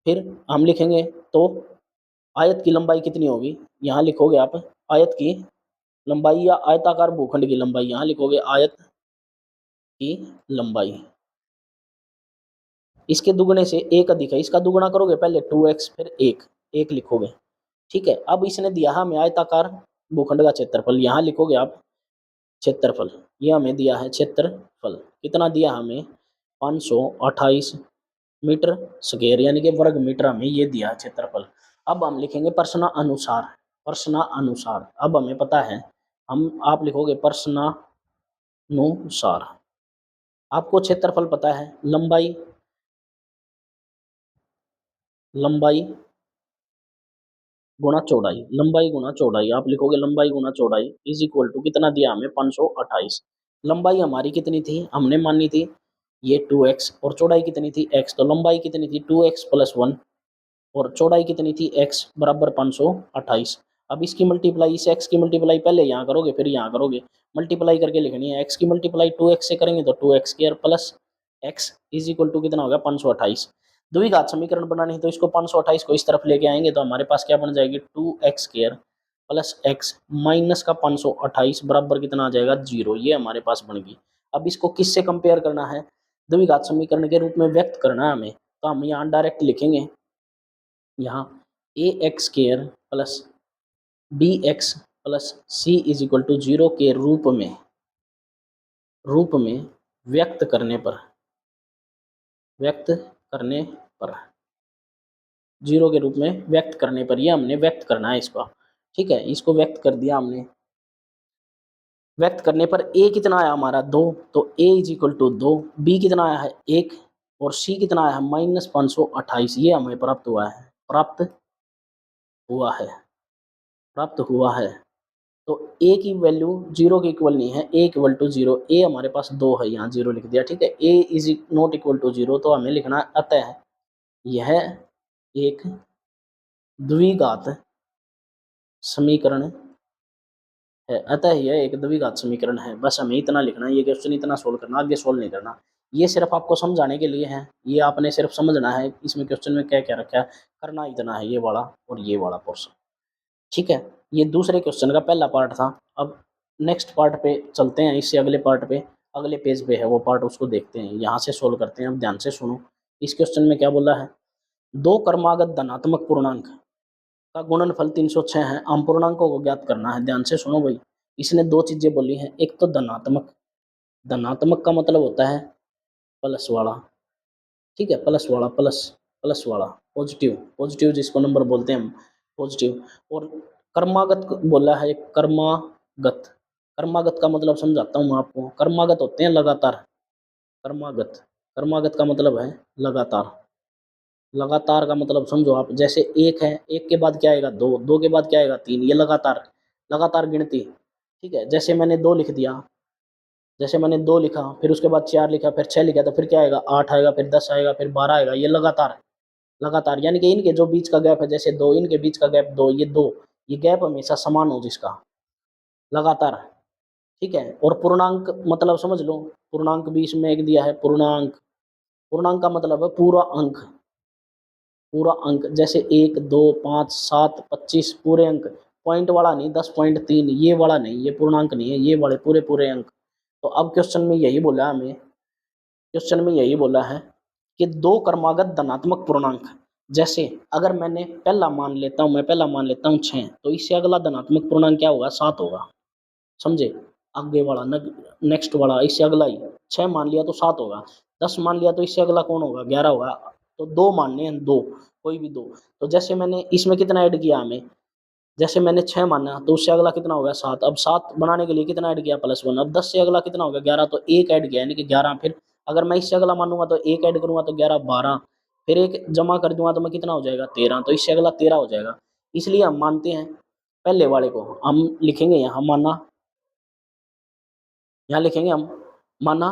फिर हम लिखेंगे तो आयत की लंबाई कितनी होगी, यहाँ लिखोगे आप आयत की लंबाई या आयताकार भूखंड की लंबाई, यहाँ लिखोगे आयत की लंबाई, इसके दुगने से एक अधिक है, इसका दुगना करोगे पहले 2x फिर एक, एक लिखोगे, ठीक है। अब इसने दिया हमें आयताकार भूखंड का क्षेत्रफल, यहाँ लिखोगे आप क्षेत्रफल, ये हमें दिया है क्षेत्रफल, कितना दिया हमें 528 मीटर स्क्वायर, यानी कि वर्ग मीटर हमें ये दिया है क्षेत्रफल। अब हम लिखेंगे प्रश्नानुसार, प्रश्नानुसार। अब हमें पता है, हम आप लिखोगे प्रश्नानुसार। आपको क्षेत्रफल पता है, लंबाई, लंबाई गुणा चौड़ाई, लंबाई गुणा चौड़ाई, आप लिखोगे लंबाई गुणा चौड़ाई इज इक्वल टू कितना दिया हमें 528। लंबाई हमारी कितनी थी, हमने मानी थी ये 2x, और चौड़ाई कितनी थी x, तो लंबाई कितनी थी 2x प्लस 1, और चौड़ाई कितनी थी x बराबर 528। अब इसकी मल्टीप्लाई, इस x की मल्टीप्लाई पहले यहाँ करोगे फिर यहाँ करोगे, मल्टीप्लाई करके लिखनी है। x की मल्टीप्लाई 2x से करेंगे तो 2x square plus x is equal to कितना होगा 528। द्विघात समीकरण बनानी है तो इसको 528 को इस तरफ लेके आएंगे तो हमारे पास क्या बन जाएगी 2x square plus x minus का 528 बराबर कितना आ जाएगा 0, ये हमारे पास बन गई। अब इसको किससे कंपेयर करना है, द्विघात समीकरण के रूप में व्यक्त करना है हमें, तो हम यहाँ डायरेक्ट लिखेंगे, यहाँ A X square plus B x plus C is equal to 0 के रूप में व्यक्त करने पर, व्यक्त करने पर, 0 के रूप में व्यक्त करने पर, ये हमने व्यक्त करना है इसका, ठीक है। इसको व्यक्त कर दिया हमने, व्यक्त करने पर ए कितना आया हमारा 2, तो ए इज इक्वल टू 2, बी कितना आया है 1 और सी कितना आया है माइनस 528, ये हमें प्राप्त हुआ है, प्राप्त हुआ है, प्राप्त हुआ है। तो ए की वैल्यू 0 के इक्वल नहीं है, ए इक्वल टू 0, ए हमारे पास 2 है, यहाँ 0 लिख दिया, ठीक है। ए इज नॉट इक्वल टू 0, तो हमें लिखना अतः यह एक द्विघात समीकरण है, अतः यह एक द्विघात समीकरण है। बस हमें इतना लिखना है, ये क्वेश्चन इतना सोल्व करना, आगे सोल्व नहीं करना। ये सिर्फ आपको समझाने के लिए है, ये आपने सिर्फ समझना है इसमें क्वेश्चन में क्या क्या रखा है, करना इतना है, ये वाला और ये वाला पोर्शन। ठीक है, ये दूसरे क्वेश्चन का पहला पार्ट था। अब नेक्स्ट पार्ट पे चलते हैं, इससे अगले पार्ट पे, अगले पेज पे है वो पार्ट, उसको देखते हैं, यहाँ से सोल्व करते हैं। अब ध्यान से सुनो, इस क्वेश्चन में क्या बोला है, दो क्रमागत धनात्मक पूर्णांक का गुणनफल 306 है, हम पूर्णांकों को ज्ञात करना है। ध्यान से सुनो भाई, इसने दो चीजें बोली हैं, एक तो धनात्मक, धनात्मक का मतलब होता है प्लस वाला, ठीक है, प्लस वाला, प्लस प्लस वाला, पॉजिटिव, पॉजिटिव जिसको नंबर बोलते हैं हम, पॉजिटिव। और कर्मागत बोला है, कर्मागत, कर्मागत का मतलब समझाता हूँ मैं आपको, कर्मागत होते हैं लगातार, कर्मागत, कर्मागत का मतलब है लगातार, लगातार का मतलब समझो आप, जैसे एक है, एक के बाद क्या आएगा दो, दो के बाद क्या आएगा तीन, ये लगातार, लगातार गिनती। ठीक है, जैसे मैंने दो लिख दिया, जैसे मैंने दो लिखा, फिर उसके बाद चार लिखा, फिर छह लिखा, तो फिर क्या आएगा आठ आएगा, फिर 10 आएगा, फिर 12 आएगा, ये लगातार है, लगातार, यानी कि इनके जो बीच का गैप है, जैसे दो, इनके बीच का गैप दो, ये दो, ये गैप हमेशा समान हो जिसका, लगातार। ठीक है, और पूर्णांक मतलब समझ लो, पूर्णांक भी इसमें एक दिया है, पूर्णांक, पूर्णांक का मतलब है पूरा अंक, पूरा अंक, जैसे एक दो पाँच सात 25 पूरे अंक, पॉइंट वाला नहीं, 10.3 ये वाला नहीं, ये पूर्णांक नहीं है, ये वाले पूरे पूरे अंक। तो अब क्वेश्चन में यही बोला हमें, क्वेश्चन में यही बोला है कि दो क्रमागत धनात्मक पूर्णांक, जैसे अगर मैंने पहला मान लेता हूँ, मैं पहला मान लेता हूँ 6, तो इससे अगला धनात्मक पूर्णांक क्या होगा, 7 होगा, समझे, आगे वाला नेक्स्ट वाला, इससे अगला ही, 6 मान लिया तो 7 होगा, 10 मान लिया तो इससे अगला कौन होगा, 11 होगा। तो दो मानने हैं, दो, कोई भी दो। तो जैसे मैंने इसमें कितना ऐड किया हमें, जैसे मैंने 6 माना तो उससे अगला कितना हो गया 7, अब 7 बनाने के लिए कितना ऐड किया +1, अब 10 से अगला कितना हो गया 11, तो एक ऐड किया यानी कि 11, फिर अगर मैं इससे अगला मानूंगा तो एक ऐड करूंगा तो 11 12, फिर एक जमा कर दूंगा तो मैं कितना हो जाएगा 13, तो इससे अगला 13 हो जाएगा। इसलिए हम मानते हैं पहले वाले को, हम लिखेंगे यहाँ माना, यहाँ लिखेंगे हम माना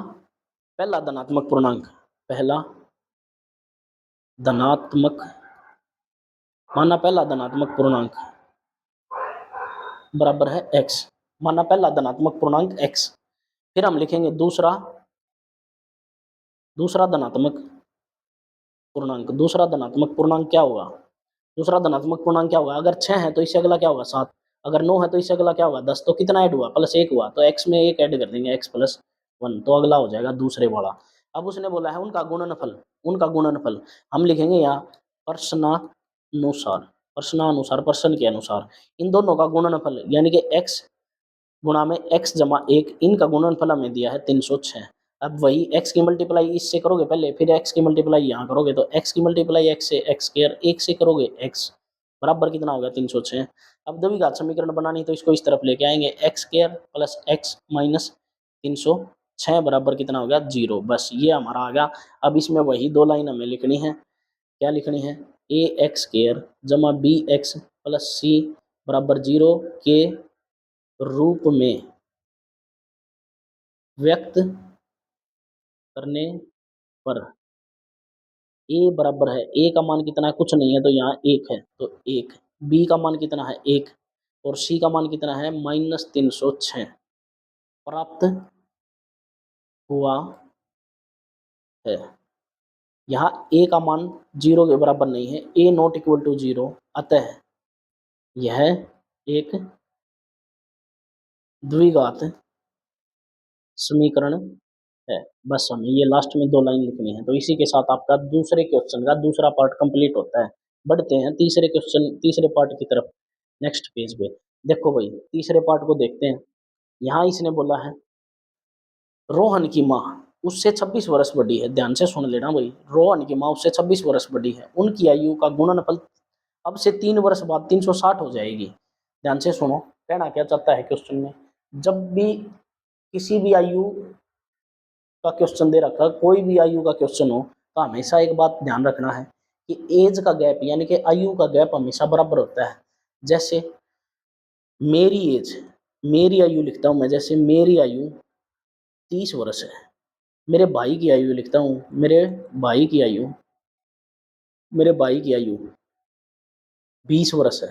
पहला धनात्मक पूर्णांक, पहला धनात्मक, माना पहला धनात्मक पूर्णांक बराबर है x, माना पहला धनात्मक पूर्णांक x। फिर हम लिखेंगे दूसरा, दूसरा धनात्मक पूर्णांक, दूसरा धनात्मक पूर्णांक क्या होगा, दूसरा धनात्मक पूर्णांक क्या होगा, अगर 6 है तो इससे अगला क्या होगा 7, अगर 9 है तो इससे अगला क्या होगा 10, तो कितना ऐड हुआ +1 हुआ, तो x में एक ऐड कर देंगे x+1, तो अगला हो जाएगा दूसरे वाला। अब उसने बोला है उनका गुणनफल, उनका गुणनफल हम लिखेंगे यहाँ प्रश्नानुसार, प्रश्नानुसार, प्रश्न के अनुसार इन दोनों का गुणनफल, यानी कि x गुणा में x जमा 1, इनका गुणनफल हमें दिया है 306। अब वही x की मल्टीप्लाई इससे करोगे पहले, फिर x की मल्टीप्लाई यहाँ करोगे, तो x की मल्टीप्लाई x से, x स्क्वायर 1 से करोगे x बराबर कितना हो गया 306। अब द्विघात समीकरण बनानी तो इसको इस तरफ लेके आएंगे, x square plus x minus 306 बराबर कितना हो गया 0, बस ये हमारा आ गया। अब इसमें वही दो लाइन हमें लिखनी है, क्या लिखनी है, ए एक्स स्क्वायर जमा बी एक्स प्लस सी बराबर 0 के रूप में व्यक्त करने पर ए बराबर है, ए का मान कितना है, कुछ नहीं है, तो यहाँ 1 है, तो 1, बी का मान कितना है 1, और सी का मान कितना है -306 प्राप्त हुआ है। यहाँ ए का मान 0 के बराबर नहीं है, ए नॉट इक्वल टू 0, अतः यह एक द्विघात समीकरण है। बस हमें ये लास्ट में दो लाइन लिखनी है, तो इसी के साथ आपका दूसरे क्वेश्चन का दूसरा पार्ट कंप्लीट होता है। बढ़ते हैं तीसरे क्वेश्चन, तीसरे पार्ट की तरफ, नेक्स्ट पेज पे। देखो भाई तीसरे पार्ट को देखते हैं, यहाँ इसने बोला है रोहन की माँ उससे 26 वर्ष बड़ी है, ध्यान से सुन लेना भाई, रोहन की माँ उससे 26 वर्ष बड़ी है, उनकी आयु का गुणनफल अब से 3 वर्ष बाद 360 हो जाएगी। ध्यान से सुनो, कहना क्या चाहता है क्वेश्चन में, जब भी किसी भी आयु का क्वेश्चन दे रखा, कोई भी आयु का क्वेश्चन हो, तो हमेशा एक बात ध्यान रखना है कि एज का गैप यानी कि आयु का गैप हमेशा बराबर होता है। जैसे मेरी एज, मेरी आयु लिखता हूँ मैं, जैसे मेरी आयु 30 वर्ष है, मेरे भाई की आयु लिखता हूँ, मेरे भाई की आयु मेरे भाई की आयु 20 वर्ष है,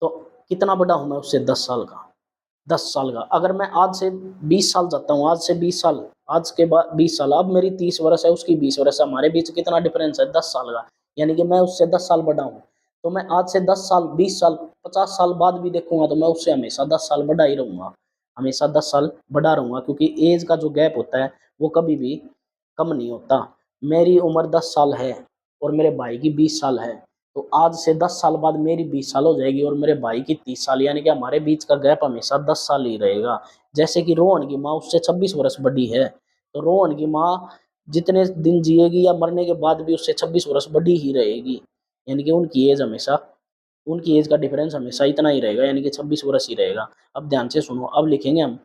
तो कितना बड़ा हूं मैं उससे? 10 साल का। 10 साल का। अगर मैं आज से 20 साल जाता हूँ, आज से 20 साल, आज के बाद 20 साल, अब मेरी 30 वर्ष है, उसकी 20 वर्ष है, हमारे बीच कितना डिफरेंस है? 10 साल का। यानी कि मैं उससे 10 साल बड़ा हूँ। तो मैं आज से 10 साल, 20 साल, 50 साल बाद भी देखूंगा तो मैं उससे हमेशा 10 साल बड़ा ही रहूंगा, हमेशा 10 साल बड़ा रहूंगा, क्योंकि एज का जो गैप होता है वो कभी भी कम नहीं होता। मेरी उम्र 10 साल है और मेरे भाई की 20 साल है, तो आज से 10 साल बाद मेरी 20 साल हो जाएगी और मेरे भाई की 30 साल, यानी कि हमारे बीच का गैप हमेशा 10 साल ही रहेगा। जैसे कि रोहन की माँ उससे 26 वर्ष बड़ी है, तो रोहन की माँ जितने दिन जिएगी या मरने के बाद भी उससे 26 वर्ष बड़ी ही रहेगी। यानी कि उनकी एज का डिफरेंस हमेशा इतना ही रहेगा, यानी कि 26 वर्ष ही रहेगा। अब ध्यान से सुनो, अब लिखेंगे हम।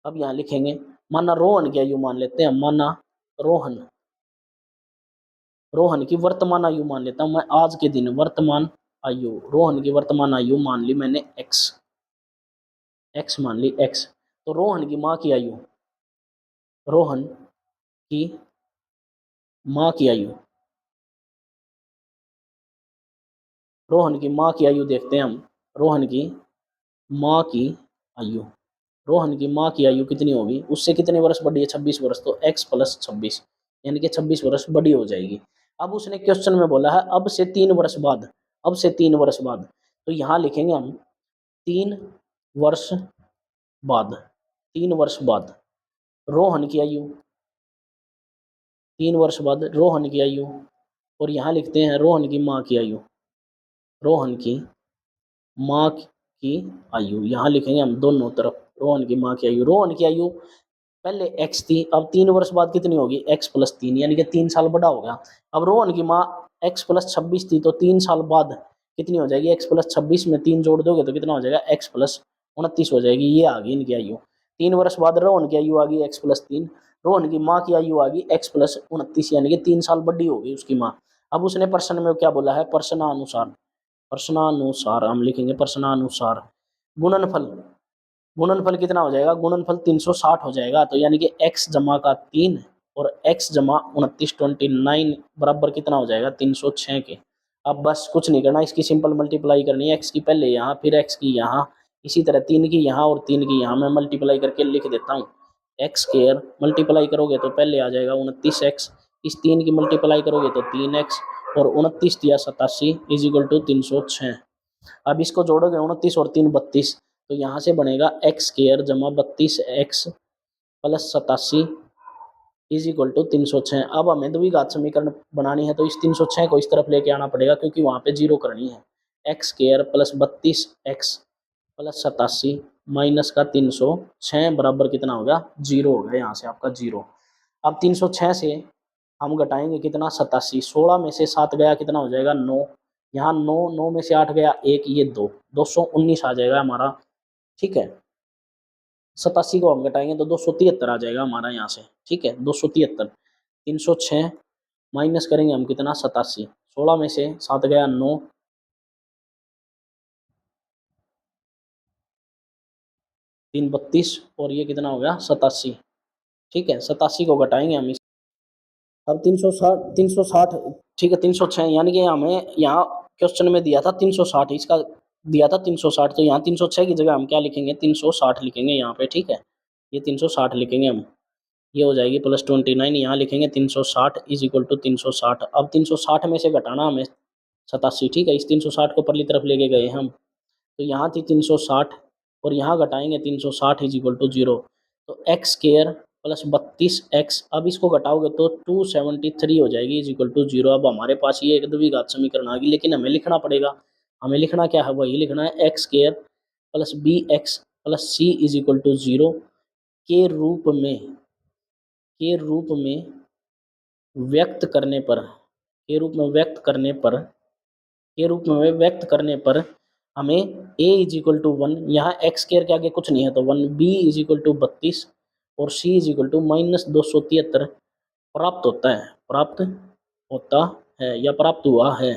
अब यहाँ लिखेंगे, माना रोहन की आयु मान लेते हैं, माना रोहन रोहन की वर्तमान आयु मान लेता हूं मैं, आज के दिन वर्तमान आयु, रोहन की वर्तमान आयु मान ली मैंने एक्स, एक्स मान ली एक्स। तो रोहन की माँ की आयु, रोहन की माँ की आयु, रोहन की माँ की आयु देखते हैं हम। रोहन की माँ की आयु, रोहन की माँ की आयु कितनी होगी? उससे कितने वर्ष बड़ी है? 26 वर्ष, तो एक्स प्लस 26, यानी कि 26 वर्ष बड़ी हो जाएगी। अब उसने क्वेश्चन में बोला है अब से 3 वर्ष बाद, अब से 3 वर्ष बाद, तो यहां लिखेंगे हम 3 वर्ष बाद, 3 वर्ष बाद रोहन की आयु, 3 वर्ष बाद रोहन की आयु, और यहां लिखते हैं रोहन की माँ की आयु, रोहन की माँ की आयु, यहां लिखेंगे हम दोनों तरफ रोहन की माँ की आयु। रोहन की आयु पहले एक्स थी, अब 3 वर्ष बाद कितनी होगी? एक्स प्लस 3, यानी कि 3 साल बड़ा होगा। अब रोहन की माँ एक्स प्लस 26 थी, तो 3 साल बाद कितनी हो जाएगी? एक्स प्लस 26 में 3 जोड़ दोगे तो कितना हो जाएगा? एक्स प्लस 29 हो जाएगी। ये आ गई इनकी आयु। 3 वर्ष बाद रोहन की आयु आ गई एक्स प्लस 3, रोहन की माँ की आयु आ गई एक्स प्लस 29, यानी कि 3 साल बड़ी हो गई उसकी माँ। अब उसने प्रश्न में क्या बोला है? प्रश्नानुसार, प्रश्नानुसार हम लिखेंगे प्रश्नानुसार गुणनफल, गुणनफल कितना हो जाएगा? गुणनफल 360 हो जाएगा। तो यानी कि x जमा का 3 और x जमा 29 बराबर कितना हो जाएगा? 306 के। अब बस कुछ नहीं करना, इसकी सिंपल मल्टीप्लाई करनी है, x की पहले यहाँ, फिर x की यहाँ, इसी तरह 3 की यहाँ और 3 की यहाँ, मैं मल्टीप्लाई करके लिख देता हूँ। एक्स स्क्वायर मल्टीप्लाई करोगे तो पहले आ जाएगा 29x, इस 3 की मल्टीप्लाई करोगे तो 3x, और 29 दिया 87 इज इक्वल टू 306। अब इसको जोड़ोगे 29 और 3 32, तो यहाँ से बनेगा एक्स स्क्वायर जमा 32x plus 87 is equal to 306। अब हमें द्विघात समीकरण बनानी है, तो इस 306 को इस तरफ लेके आना पड़ेगा, क्योंकि वहाँ पे जीरो करनी है। X square plus 32x plus 87 minus का 306 बराबर कितना होगा? जीरो होगा, यहाँ से आपका जीरो। अब 306 से हम घटाएंगे कितना? 87, 16 में से 7 गया कितना हो जाएगा? 9, यहाँ 9, 9 में से 8 गया 1, ये 2, 219 आ जाएगा हमारा। ठीक है, 87 को हम घटाएंगे तो 273 आ जाएगा हमारा यहाँ से। ठीक है, 273, 306 माइनस करेंगे हम कितना? 87, 16 में से 7 गया 9, 3 32, और ये कितना हो गया? 87। ठीक है, 87 को घटाएंगे हम। अब 360, 360, ठीक है 306, यानी कि हमें यहाँ क्वेश्चन में दिया था 360, इसका दिया था 360, तो यहाँ 306 की जगह हम क्या लिखेंगे? 360 लिखेंगे यहाँ पे। ठीक है, ये 360 लिखेंगे हम, ये हो जाएगी प्लस 29, यहाँ लिखेंगे 360 इज इक्वल टू 360। अब 360 में से घटाना हमें 87। ठीक है, इस 360 को परली तरफ लेके गए हम, तो यहाँ थी 360 और यहाँ घटाएंगे 360 इज इक्वल टू जीरो, तो एक्स स्क्वायर प्लस 32x, अब इसको घटाओगे तो 273 हो जाएगी इज इक्वल टू जीरो। अब हमारे पास ये एक द्विघात समीकरण आ गई, लेकिन हमें लिखना पड़ेगा, हमें लिखना क्या है? वही लिखना है x square plus B x plus C is equal to zero के रूप में, के रूप में व्यक्त करने पर, के रूप में व्यक्त करने पर, के रूप में व्यक्त करने पर हमें a इज इक्वल टू 1, यहाँ एक्स स्क्वायर के आगे कुछ नहीं है तो 1, b इज इक्वल टू 32 और c is equal to minus 273 प्राप्त होता है, प्राप्त होता है या प्राप्त हुआ है।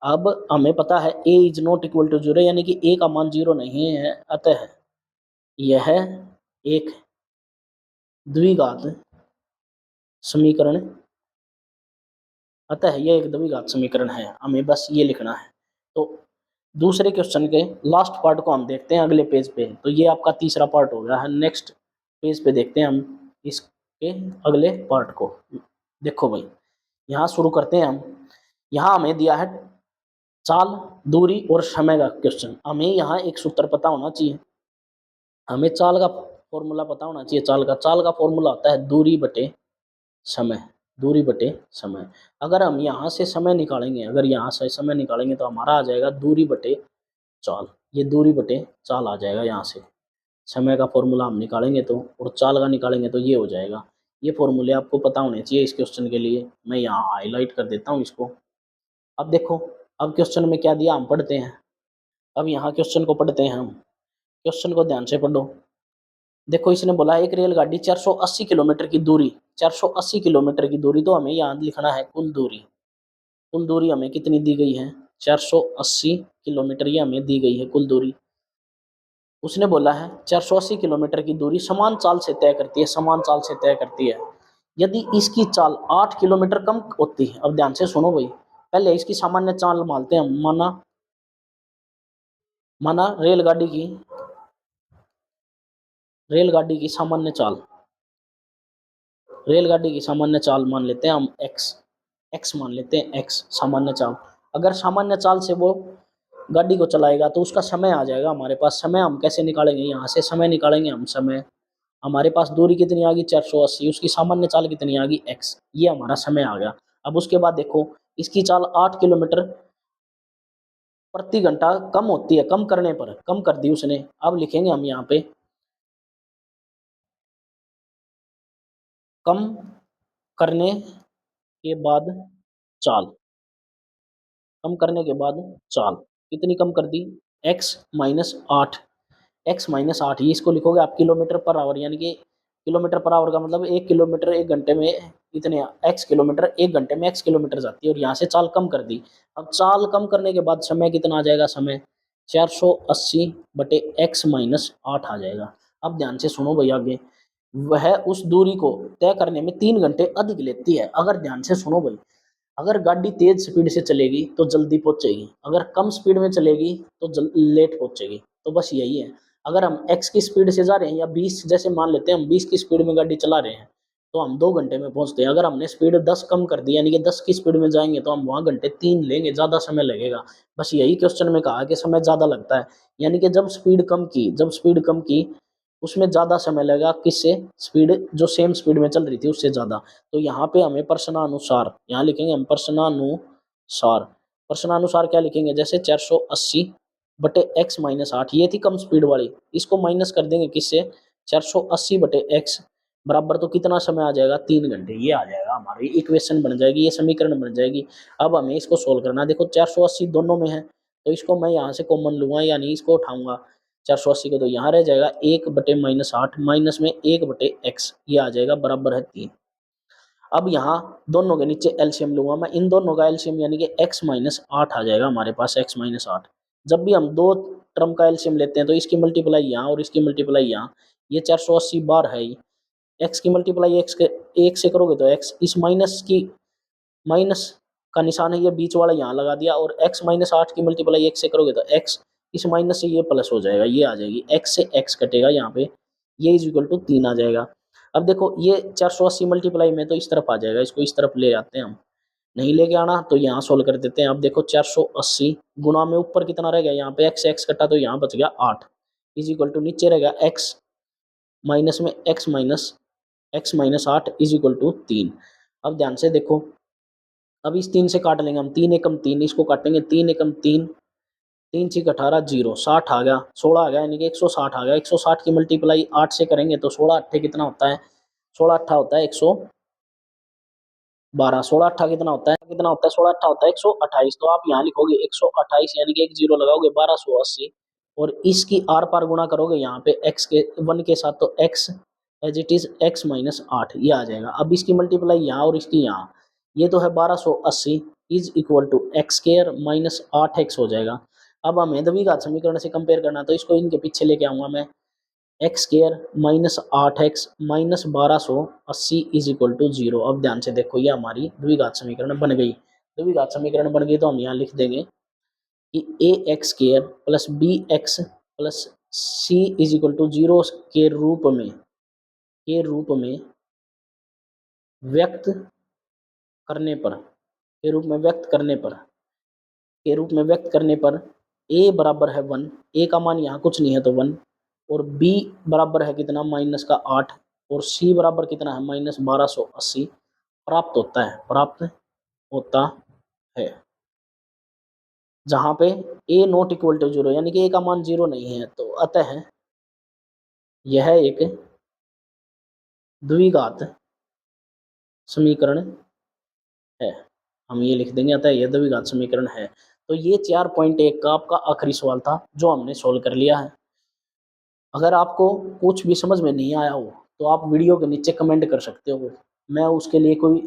अब हमें पता है a is not equal to zero, यानी कि a का मान जीरो नहीं है, अतः यह एक द्विघात समीकरण अतः ये एक द्विघात समीकरण है, हमें बस ये लिखना है। तो दूसरे क्वेश्चन के लास्ट पार्ट को हम देखते हैं अगले पेज पे। तो ये आपका तीसरा पार्ट हो गया है। नेक्स्ट पेज पे देखते हैं हम इसके अगले पार्ट को। देखो भाई, यहाँ शुरू करते हैं हम। यहाँ हमें दिया है चाल, दूरी और समय का क्वेश्चन। हमें यहाँ एक सूत्र पता होना चाहिए। हमें चाल का फॉर्मूला पता होना चाहिए। चाल का फॉर्मूला होता है दूरी बटे समय। दूरी बटे समय। अगर हम यहाँ से समय निकालेंगे, अगर यहाँ से समय निकालेंगे तो हमारा आ जाएगा दूरी बटे चाल। ये दूरी बटे चाल आ जाएगा यहाँ से। समय का फॉर्मूला हम निकालेंगे तो, और चाल का निकालेंगे तो ये हो जाएगा। ये फॉर्मूले आपको पता होने चाहिए इस क्वेश्चन के लिए। मैं यहाँ हाईलाइट कर देता हूँ इसको। अब देखो, अब क्वेश्चन में क्या दिया हम पढ़ते हैं। अब यहाँ क्वेश्चन को पढ़ते हैं हम। क्वेश्चन को ध्यान से पढ़ो। देखो, इसने बोला एक रेलगाड़ी 480 किलोमीटर की दूरी, 480 किलोमीटर की दूरी, तो हमें यहाँ लिखना है कुल दूरी। कुल दूरी हमें कितनी दी गई है? 480 किलोमीटर, ये हमें दी गई है कुल दूरी। उसने बोला है 480 किलोमीटर की दूरी समान चाल से तय करती है, समान चाल से तय करती है यदि इसकी चाल 8 किलोमीटर कम होती है। अब ध्यान से सुनो भाई, पहले इसकी सामान्य चाल मानते हैं। माना माना रेलगाड़ी की सामान्य चाल, रेलगाड़ी की सामान्य चाल मान लेते हैं हम एक्स मान लेते हैं एक्स सामान्य चाल। अगर सामान्य चाल से वो गाड़ी को चलाएगा तो उसका समय आ जाएगा हमारे पास। समय हम कैसे निकालेंगे? यहाँ से समय निकालेंगे हम। समय हमारे पास दूरी कितनी आ गई? 480, उसकी सामान्य चाल कितनी आ गई? एक्स। ये हमारा समय आ गया। अब उसके बाद देखो, इसकी चाल 8 किलोमीटर प्रति घंटा कम होती है, कम करने पर कम कर दी उसने। अब लिखेंगे हम यहाँ पे कम करने के बाद चाल। कम करने के बाद चाल कितनी कम कर दी? X minus 8। एक्स माइनस 8, ये इसको लिखोगे आप किलोमीटर पर आवर, यानी कि किलोमीटर पर आवर का मतलब 1 किलोमीटर 1 घंटे में इतने एक्स किलोमीटर, 1 घंटे में एक्स किलोमीटर जाती है। और यहाँ से चाल कम कर दी। अब चाल कम करने के बाद समय कितना आ जाएगा? समय 480 बटे एक्स माइनस 8 आ जाएगा। अब ध्यान से सुनो भैया आगे। वह उस दूरी को तय करने में 3 घंटे अधिक लेती है। अगर ध्यान से सुनो भाई, अगर गाड़ी तेज स्पीड से चलेगी तो जल्दी पहुंचेगी, अगर कम स्पीड में चलेगी तो लेट पहुंचेगी। तो बस यही है। अगर हम एक्स की स्पीड से जा रहे हैं, या 20, जैसे मान लेते हैं हम 20 की स्पीड में गाड़ी चला रहे हैं, तो हम 2 घंटे में पहुंचते हैं। अगर हमने स्पीड 10 कम कर दी, यानी कि 10 की स्पीड में जाएंगे, तो हम वहाँ घंटे 3 लेंगे, ज़्यादा समय लगेगा। बस यही क्वेश्चन में कहा कि समय ज़्यादा लगता है, यानी कि जब स्पीड कम की उसमें ज़्यादा समय लगा। किससे? स्पीड जो सेम स्पीड में चल रही थी उससे ज़्यादा। तो यहाँ पे हमें प्रश्नानुसार, यहाँ लिखेंगे हम प्रश्नानुसार। प्रश्नानुसार क्या लिखेंगे? जैसे 480 बटे एक्स माइनस 8, ये थी कम स्पीड वाली, इसको माइनस कर देंगे किससे? 480 बटे एक्स बराबर, तो कितना समय आ जाएगा? 3 घंटे। ये आ जाएगा, हमारी इक्वेशन बन जाएगी, ये समीकरण बन जाएगी। अब हमें इसको सोल्व करना है। देखो 480 दोनों में है, तो इसको मैं यहाँ से कॉमन लूंगा, यानी इसको उठाऊंगा 480 को, तो यहाँ रह जाएगा 1 बटे माइनस 8, माइनस में 1 बटे एक्स, ये आ जाएगा बराबर है 3। अब यहाँ दोनों के नीचे एलसीएम लूंगा मैं, इन दोनों का एलसीएम, यानी कि x माइनस 8 आ जाएगा हमारे पास, x माइनस 8। जब भी हम दो टर्म का एलसीएम लेते हैं तो इसकी मल्टीप्लाई यहाँ और इसकी मल्टीप्लाई यहाँ, ये 480 बार है। एक्स की मल्टीप्लाई एक्स के एक से करोगे तो एक्स, इस माइनस की माइनस का निशान है, ये बीच वाला यहाँ लगा दिया, और x माइनस 8 की मल्टीप्लाई x से करोगे तो x, इस माइनस से ये प्लस हो जाएगा, ये आ जाएगी, x से x कटेगा यहाँ पे, ये इज इक्वल टू 3 आ जाएगा। अब देखो ये 480 मल्टीप्लाई में तो इस तरफ आ जाएगा, इसको इस तरफ ले आते हैं हम। नहीं लेके आना तो यहाँ सोल्व कर देते हैं। अब देखो 480 गुणा में ऊपर कितना रह गया? यहाँ पे x कटा, तो यहाँ बच गया 8, इज इक्वल टू नीचे रह गया x माइनस में x minus 8 is equal to 3। अब ध्यान से देखो, अब इस 3 से काट लेंगे हम, 3 एकम 3, इसको काटेंगे 3 एकम 3, 3 छीक 18, 0, 60 आ गया, 16 आ गया, यानी कि 160 आ गया। 160 की मल्टीप्लाई 8 से करेंगे तो 16 अट्ठे कितना होता है? 16 अट्ठा होता है 112। 16 अट्ठा कितना होता है? 16 अट्ठा होता है 128। तो आप यहाँ लिखोगे 128, यानी कि एक जीरो लगाओगे 1280, और इसकी आर पार गुणा करोगे यहाँ पे एक्स के 1 के साथ, तो x as it is x minus 8, ये आ जाएगा। अब इसकी मल्टीप्लाई यहाँ और इसकी यहाँ, ये तो है 1280 is equal to x square minus 8x हो जाएगा। अब हमें द्विघात समीकरण से कंपेयर करना, तो इसको इनके पीछे लेके आऊंगा मैं, x square minus 8x minus 1280 is equal to 0। अब ध्यान से देखो, ये हमारी द्विघात समीकरण बन गई। द्विघात समीकरण बन गई तो हम यहाँ लिख देंगे कि A X square plus B x plus C is equal to 0 के रूप में व्यक्त करने पर के रूप में व्यक्त करने पर के रूप में व्यक्त करने पर ए बराबर है 1, ए का मान यहाँ कुछ नहीं है तो 1, और बी बराबर है कितना माइनस का 8, और सी बराबर कितना है माइनस 1280 प्राप्त होता है। जहाँ पे ए नॉट इक्वल टू 0 यानी कि ए का मान 0 नहीं है, तो अतः यह एक द्विघात समीकरण है। हम ये लिख देंगे, अतः यह द्विघात समीकरण है। तो ये 4.1 का आपका आखिरी सवाल था जो हमने सोल्व कर लिया है। अगर आपको कुछ भी समझ में नहीं आया हो तो आप वीडियो के नीचे कमेंट कर सकते हो, मैं उसके लिए कोई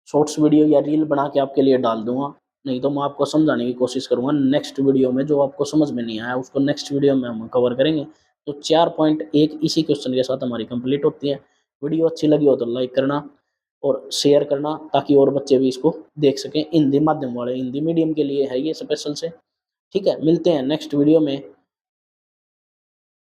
शॉर्ट्स वीडियो या रील बना के आपके लिए डाल दूंगा, नहीं तो मैं आपको समझाने की कोशिश करूंगा नेक्स्ट वीडियो में। जो आपको समझ में नहीं आया उसको नेक्स्ट वीडियो में हम कवर करेंगे। तो 4.1 इसी क्वेश्चन के साथ हमारी कंप्लीट होती है। वीडियो अच्छी लगी हो तो लाइक करना और शेयर करना ताकि और बच्चे भी इसको देख सकें। हिंदी माध्यम वाले, हिंदी मीडियम के लिए है ये स्पेशल से। ठीक है, मिलते हैं नेक्स्ट वीडियो में।